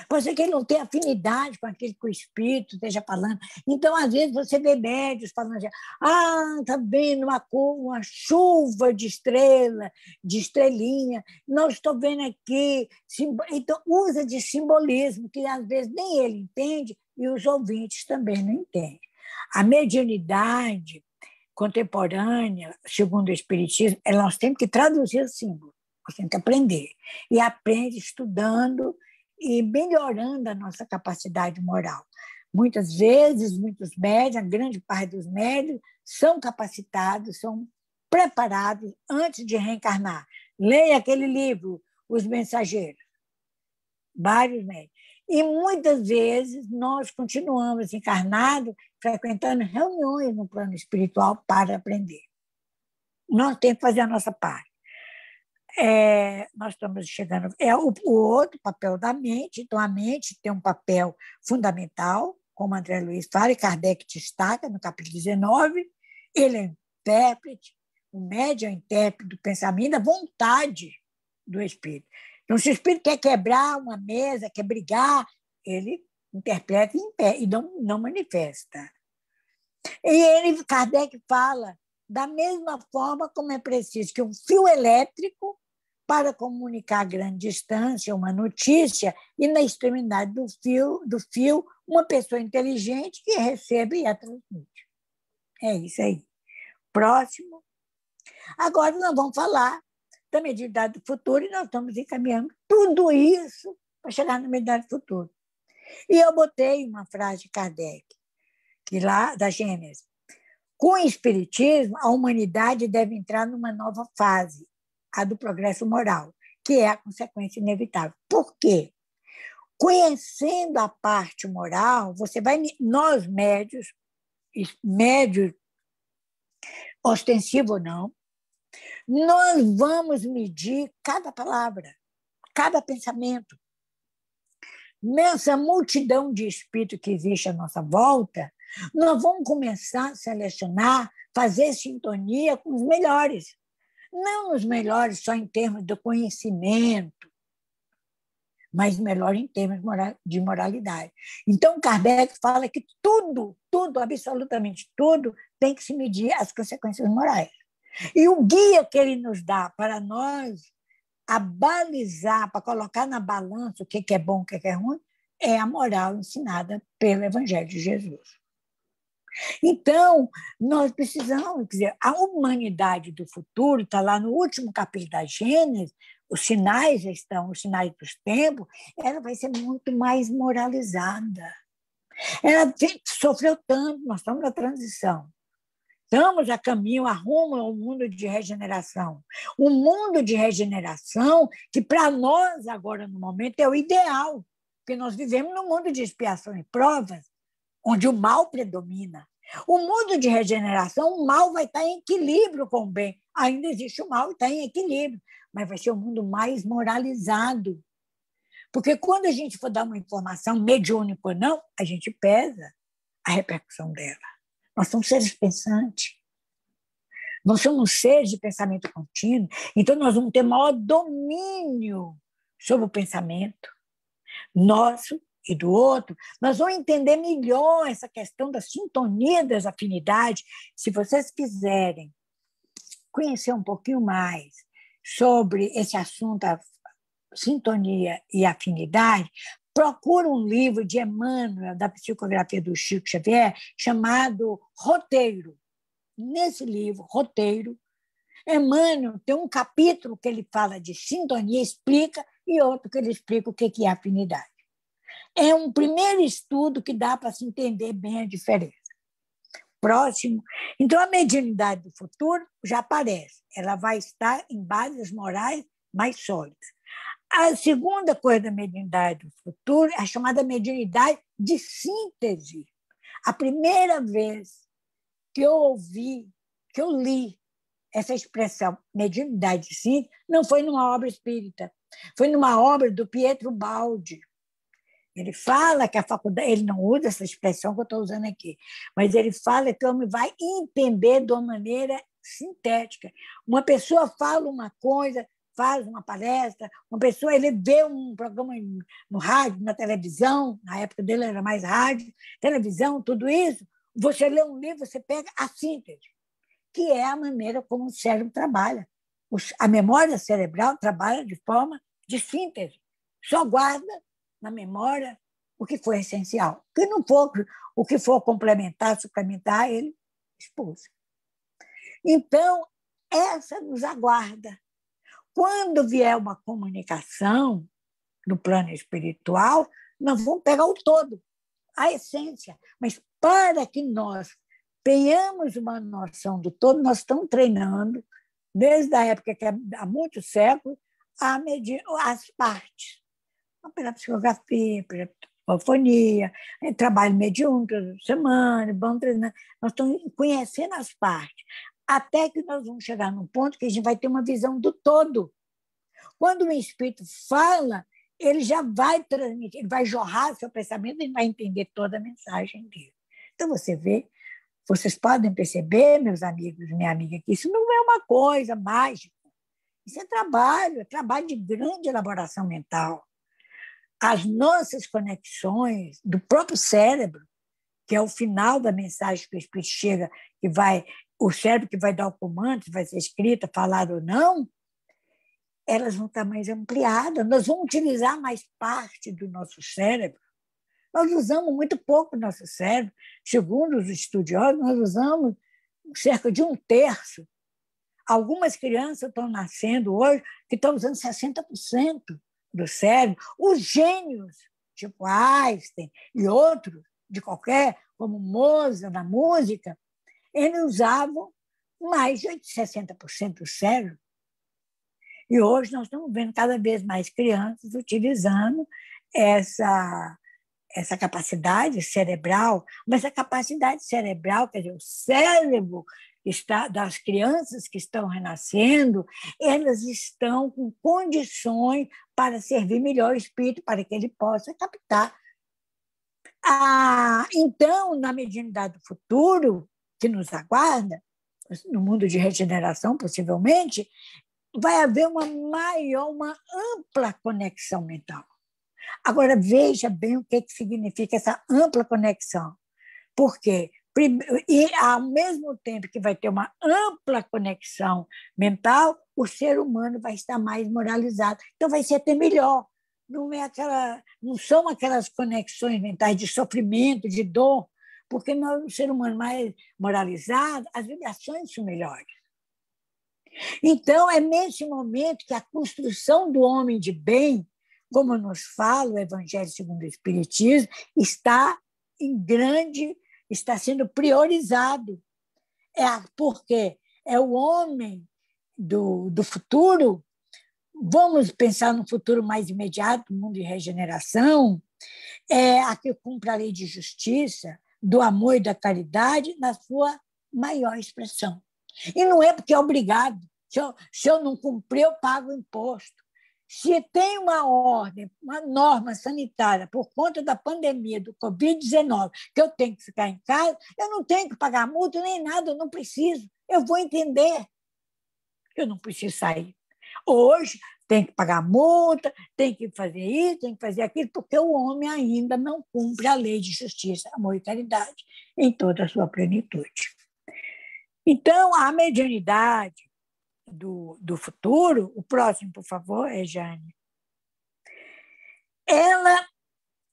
pode ser que ele não tenha afinidade com aquilo que o Espírito esteja falando. Então, às vezes, você vê médios falando assim, está vendo uma chuva de estrela, de estrelinha, não estou vendo aqui. Então, usa de simbolismo, que às vezes nem ele entende e os ouvintes também não entendem. A mediunidade contemporânea, segundo o Espiritismo, nós temos que traduzir o símbolo, nós temos que aprender. E aprende estudando e melhorando a nossa capacidade moral. Muitas vezes, muitos médios, a grande parte dos médios, são capacitados, são preparados antes de reencarnar. Leia aquele livro, Os Mensageiros. Vários médios. E muitas vezes nós continuamos encarnados, frequentando reuniões no plano espiritual para aprender. Nós temos que fazer a nossa parte. Nós estamos chegando. O outro papel da mente, então a mente tem um papel fundamental, como André Luiz fala, e Kardec destaca no capítulo 19, ele é intérprete, o médium é intérprete do pensamento, da vontade do espírito. Então, se o espírito quer quebrar uma mesa, quer brigar, ele interpreta em pé e não manifesta. E Kardec fala da mesma forma como é preciso que um fio elétrico para comunicar a grande distância, uma notícia, e na extremidade do fio uma pessoa inteligente que recebe e a transmite. É isso aí. Próximo. Agora nós vamos falar da mediunidade do futuro e nós estamos encaminhando tudo isso para chegar na mediunidade do futuro. E eu botei uma frase de Kardec, que lá da Gênesis. Com o Espiritismo, a humanidade deve entrar numa nova fase, a do progresso moral, que é a consequência inevitável. Por quê? Conhecendo a parte moral, nós médios ostensivo ou não, nós vamos medir cada palavra, cada pensamento. Nessa multidão de espíritos que existe à nossa volta, nós vamos começar a selecionar, fazer sintonia com os melhores. Não os melhores só em termos de conhecimento, mas melhor em termos de moralidade. Então, Kardec fala que tudo, absolutamente tudo, tem que se medir as consequências morais. E o guia que ele nos dá para nós abalizar, para colocar na balança o que é bom, o que é ruim, é a moral ensinada pelo Evangelho de Jesus. Então, nós precisamos, quer dizer, a humanidade do futuro, está lá no último capítulo da Gênesis, os sinais dos tempos, ela vai ser muito mais moralizada. Ela sofreu tanto, nós estamos na transição. Estamos a caminho, rumo ao mundo de regeneração. Um mundo de regeneração que, para nós, agora, no momento, é o ideal, porque nós vivemos num mundo de expiação e provas, onde o mal predomina. O mundo de regeneração, o mal vai estar em equilíbrio com o bem. Ainda existe o mal, está em equilíbrio, mas vai ser um mundo mais moralizado. Porque quando a gente for dar uma informação mediúnica ou não, a gente pesa a repercussão dela. Nós somos seres pensantes. Nós somos seres de pensamento contínuo, então nós vamos ter maior domínio sobre o pensamento nosso e do outro. Nós vamos entender melhor essa questão da sintonia das afinidades. Se vocês quiserem conhecer um pouquinho mais sobre esse assunto, a sintonia e afinidade, procura um livro de Emmanuel, da psicografia do Chico Xavier, chamado Roteiro. Nesse livro, Roteiro, Emmanuel tem um capítulo que ele fala de sintonia, explica, e outro que ele explica o que é afinidade. É um primeiro estudo que dá para se entender bem a diferença. Próximo. Então, a mediunidade do futuro já aparece. Ela vai estar em bases morais mais sólidas. A segunda coisa da mediunidade do futuro é a chamada mediunidade de síntese. A primeira vez que eu ouvi, que eu li essa expressão mediunidade de síntese, não foi numa obra espírita, foi numa obra do Pietro Baldi. Ele fala que a faculdade, ele não usa essa expressão que eu estou usando aqui, mas ele fala que o homem vai entender de uma maneira sintética. Uma pessoa fala uma coisa, faz uma palestra, uma pessoa ele vê um programa no rádio, na televisão, na época dele era mais rádio, televisão, tudo isso, você lê um livro, você pega a síntese, que é a maneira como o cérebro trabalha. A memória cerebral trabalha de forma de síntese, só guarda na memória o que foi essencial. O que for complementar, suplementar, ele expulsa. Então, essa nos aguarda. Quando vier uma comunicação no plano espiritual, nós vamos pegar o todo, a essência. Mas para que nós tenhamos uma noção do todo, nós estamos treinando, desde a época que há muitos séculos, a medir as partes. Pela psicografia, pela psicofonia, trabalho mediúnico toda semana, vamos treinando. Nós estamos conhecendo as partes, até que nós vamos chegar num ponto que a gente vai ter uma visão do todo. Quando o espírito fala, ele já vai transmitir, ele vai jorrar seu pensamento e vai entender toda a mensagem dele. Então, você vê, vocês podem perceber, meus amigos e minha amiga, que isso não é uma coisa mágica. Isso é trabalho de grande elaboração mental. As nossas conexões do próprio cérebro, que é o final da mensagem que o espírito chega, que vai, o cérebro que vai dar o comando, se vai ser escrita, falada ou não, elas vão estar mais ampliadas. Nós vamos utilizar mais parte do nosso cérebro. Nós usamos muito pouco o nosso cérebro. Segundo os estudiosos, nós usamos cerca de 1/3. Algumas crianças estão nascendo hoje que estão usando 60% do cérebro. Os gênios, tipo Einstein e outros, de qualquer, como Mozart, na música, eles usavam mais de 60% do cérebro. E hoje nós estamos vendo cada vez mais crianças utilizando essa capacidade cerebral, mas a capacidade cerebral, quer dizer, o cérebro das crianças que estão renascendo, elas estão com condições para servir melhor o espírito, para que ele possa captar. Então, na mediunidade do futuro, que nos aguarda, no mundo de regeneração, possivelmente, vai haver uma ampla conexão mental. Agora, veja bem o que significa essa ampla conexão. Por quê? E, ao mesmo tempo que vai ter uma ampla conexão mental, o ser humano vai estar mais moralizado. Então, vai ser até melhor. Não são aquelas conexões mentais de sofrimento, de dor, porque o ser humano mais moralizado, as vibrações são melhores. Então, é nesse momento que a construção do homem de bem, como nos fala o Evangelho segundo o Espiritismo, está sendo priorizado. Porque é o homem do futuro. Vamos pensar no futuro mais imediato, no mundo de regeneração, a que cumpre a lei de justiça, do amor e da caridade na sua maior expressão. E não é porque é obrigado. Se eu não cumprir, eu pago imposto. Se tem uma ordem, uma norma sanitária por conta da pandemia do Covid-19, que eu tenho que ficar em casa, eu não tenho que pagar multa nem nada, eu não preciso. Eu vou entender que eu não preciso sair. Hoje tem que pagar multa, tem que fazer isso, tem que fazer aquilo, porque o homem ainda não cumpre a lei de justiça, amor e caridade em toda a sua plenitude. Então, a mediunidade do futuro, o próximo, por favor, Jane, ela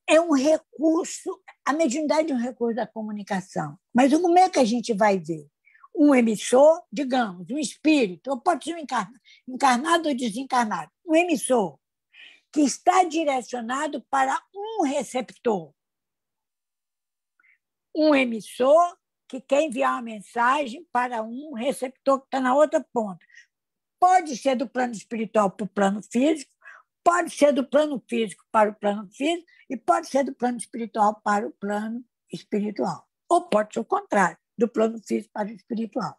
é um recurso, a mediunidade é um recurso da comunicação. Mas como é que a gente vai ver? Um emissor, digamos, um espírito, ou pode ser um encarnado ou desencarnado, um emissor que está direcionado para um receptor. Um emissor que quer enviar uma mensagem para um receptor que está na outra ponta. Pode ser do plano espiritual para o plano físico, pode ser do plano físico para o plano físico e pode ser do plano espiritual para o plano espiritual. Ou pode ser o contrário, do plano físico para o espiritual.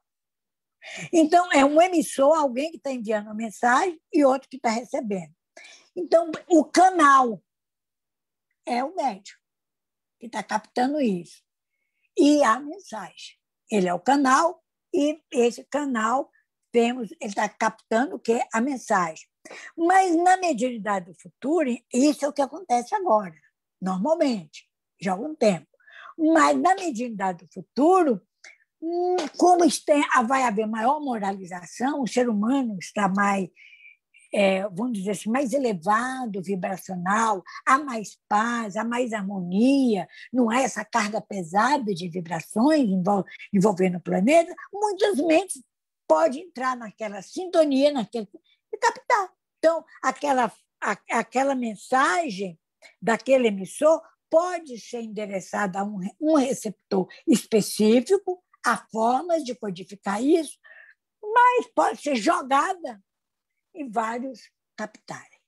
Então, é um emissor, alguém que está enviando uma mensagem e outro que está recebendo. Então, o canal é o médium que está captando isso. E a mensagem. Ele é o canal e esse canal ele está captando o que? A mensagem. Mas na mediunidade do futuro, isso é o que acontece agora, normalmente, já há algum tempo. Mas na mediunidade do futuro, como vai haver maior moralização, o ser humano está mais, vamos dizer assim, mais elevado, vibracional, há mais paz, há mais harmonia, não há essa carga pesada de vibrações envolvendo o planeta, muitas mentes podem entrar naquela sintonia e captar. Então, aquela mensagem daquele emissor pode ser endereçada a um receptor específico, há formas de codificar isso, mas pode ser jogada e vários captarem.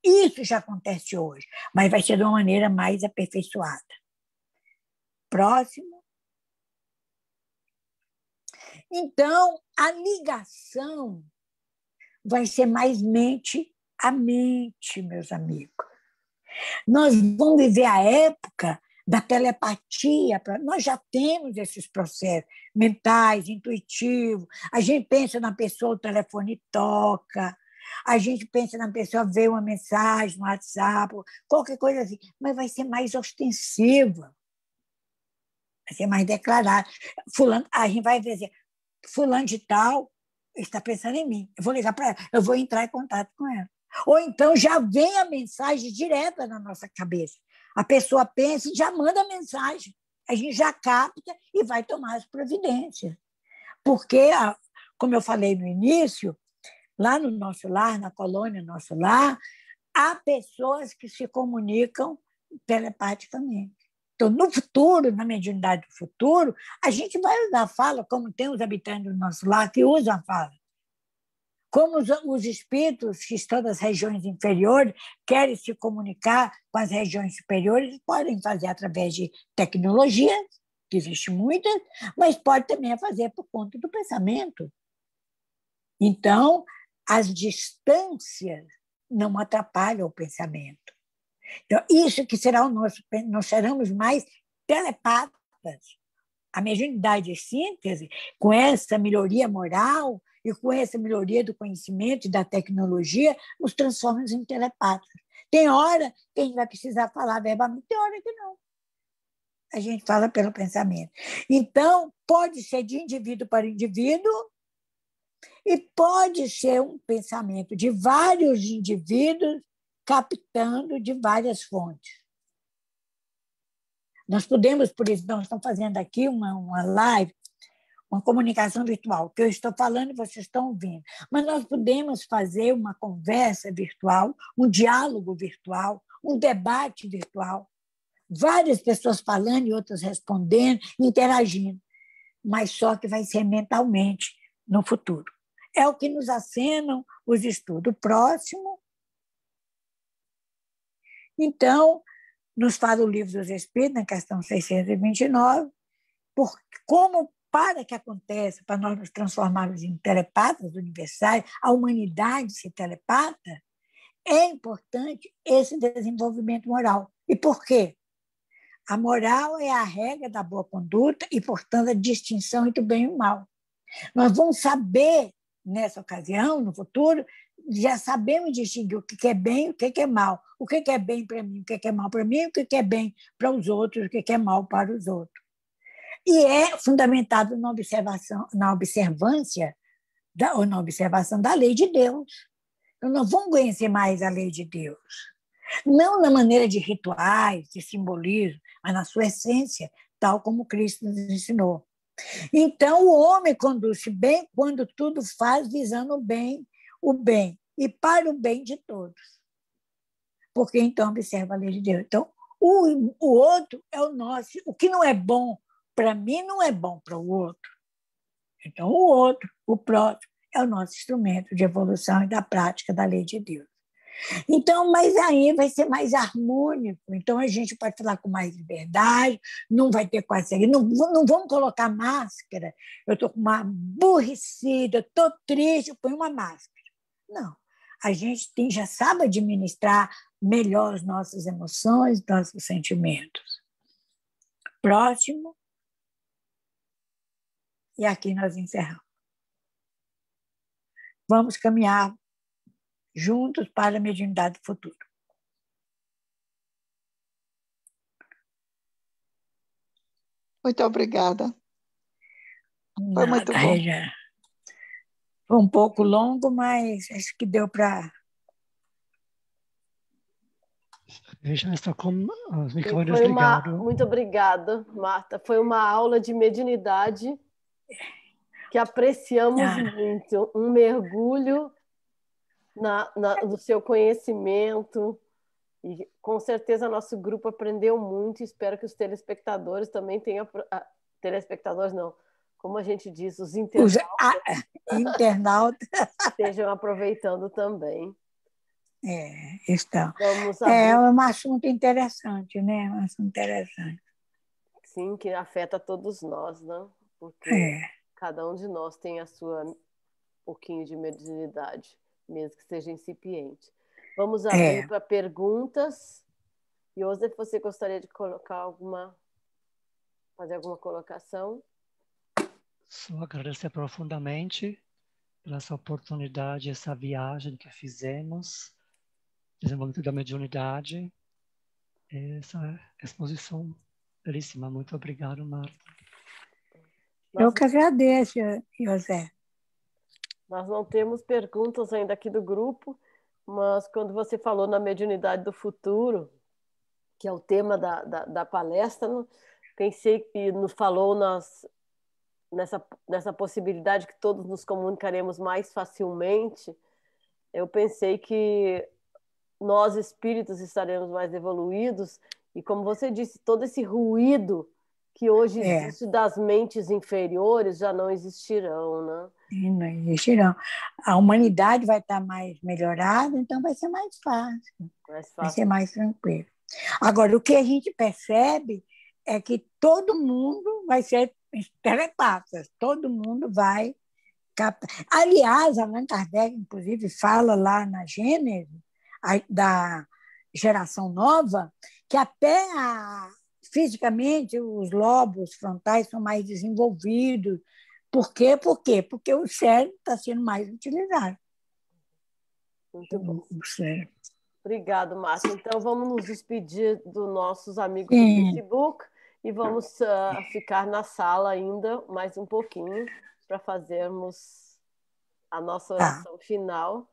Isso já acontece hoje, mas vai ser de uma maneira mais aperfeiçoada. Próximo. Então, a ligação vai ser mais mente a mente, meus amigos. Nós vamos viver a época da telepatia, nós já temos esses processos mentais, intuitivos, a gente pensa na pessoa, o telefone toca, a gente pensa na pessoa, vê uma mensagem no WhatsApp, qualquer coisa assim, mas vai ser mais ostensiva, vai ser mais declarada. A gente vai dizer, fulano de tal está pensando em mim, eu vou ligar para ela, eu vou entrar em contato com ela. Ou então já vem a mensagem direta na nossa cabeça. A pessoa pensa e já manda a mensagem. A gente já capta e vai tomar as providências. Porque, como eu falei no início, lá no nosso lar, na colônia Nosso Lar, há pessoas que se comunicam telepaticamente. Então, no futuro, na mediunidade do futuro, a gente vai usar a fala, como tem os habitantes do nosso lar que usam a fala. Como os espíritos que estão nas regiões inferiores querem se comunicar com as regiões superiores, podem fazer através de tecnologia, que existe muitas, mas pode também fazer por conta do pensamento. Então, as distâncias não atrapalham o pensamento. Então, isso que será o nosso... Nós seremos mais telepatas. A mediunidade de síntese, com essa melhoria moral e com essa melhoria do conhecimento e da tecnologia, nos transforma em telepatas. Tem hora que a gente vai precisar falar verbalmente, tem hora que não. A gente fala pelo pensamento. Então, pode ser de indivíduo para indivíduo e pode ser um pensamento de vários indivíduos captando de várias fontes. Nós podemos, por exemplo, nós estamos fazendo aqui uma live, uma comunicação virtual, que eu estou falando e vocês estão ouvindo, mas nós podemos fazer uma conversa virtual, um diálogo virtual, um debate virtual, várias pessoas falando e outras respondendo, interagindo, mas só que vai ser mentalmente no futuro. É o que nos acenam os estudos. Próximo. Então, nos fala o Livro dos Espíritos, na questão 629, como para que aconteça, para nós nos transformarmos em telepatas universais, a humanidade se telepata, é importante esse desenvolvimento moral. E por quê? A moral é a regra da boa conduta e, portanto, a distinção entre o bem e o mal. Nós vamos saber, nessa ocasião, no futuro, já sabemos distinguir o que é bem e o que é mal. O que é bem para mim, o que é mal para mim, o que é bem para os outros, o que é mal para os outros. E é fundamentado na observância ou na observação da lei de Deus. Nós não vamos conhecer mais a lei de Deus. Não na maneira de rituais, de simbolismo, mas na sua essência, tal como Cristo nos ensinou. Então, o homem conduz-se bem quando tudo faz visando o bem, e para o bem de todos. Porque então observa a lei de Deus. Então, o outro é o nosso. O que não é bom para mim não é bom para o outro. Então, o outro, o próximo, é o nosso instrumento de evolução e da prática da lei de Deus. Então, mas aí vai ser mais harmônico. Então, a gente pode falar com mais liberdade, não vai ter quase... Não vamos colocar máscara. Eu estou com uma aborrecida, estou triste, eu ponho uma máscara. Não. A gente já sabe administrar melhor as nossas emoções, nossos sentimentos. Próximo. E aqui nós encerramos. Vamos caminhar juntos para a mediunidade do futuro. Muito obrigada. Foi muito bom. Regina. Foi um pouco longo, mas acho que deu para... Já está com os microfones ligados. Muito obrigada, Marta. Foi uma aula de mediunidade que apreciamos muito. Um mergulho no seu conhecimento. E, com certeza, nosso grupo aprendeu muito. Espero que os telespectadores também tenham... Telespectadores, não. Como a gente diz, os internautas estejam aproveitando também. Estão. Vamos abrir. É um assunto interessante, né? Um assunto interessante. Sim, que afeta todos nós, né? Porque cada um de nós tem a sua pouquinho de mediunidade, mesmo que seja incipiente. Vamos abrir para perguntas. Joseph, você gostaria de fazer alguma colocação? Só agradecer profundamente pela essa oportunidade, essa viagem que fizemos, desenvolvimento da mediunidade, essa exposição belíssima. Muito obrigado, Marta. Eu que agradeço, José. Nós não temos perguntas ainda aqui do grupo, mas quando você falou na mediunidade do futuro, que é o tema da palestra, pensei que nos falou nessa possibilidade que todos nos comunicaremos mais facilmente. Eu pensei que nós, espíritos, estaremos mais evoluídos e, como você disse, todo esse ruído que hoje existe das mentes inferiores já não existirão, né? Não existirão. A humanidade vai estar mais melhorada, então vai ser mais fácil. Vai ser mais tranquilo. Agora, o que a gente percebe é que todo mundo vai ser telepatas, todo mundo vai captar. Aliás, Allan Kardec, inclusive, fala lá na Gênese da geração nova que até fisicamente os lobos frontais são mais desenvolvidos. Por quê? Porque o cérebro está sendo mais utilizado. Muito bom. O cérebro. Obrigado, Márcia. Então, vamos nos despedir dos nossos amigos do Facebook e vamos ficar na sala ainda mais um pouquinho para fazermos a nossa oração final.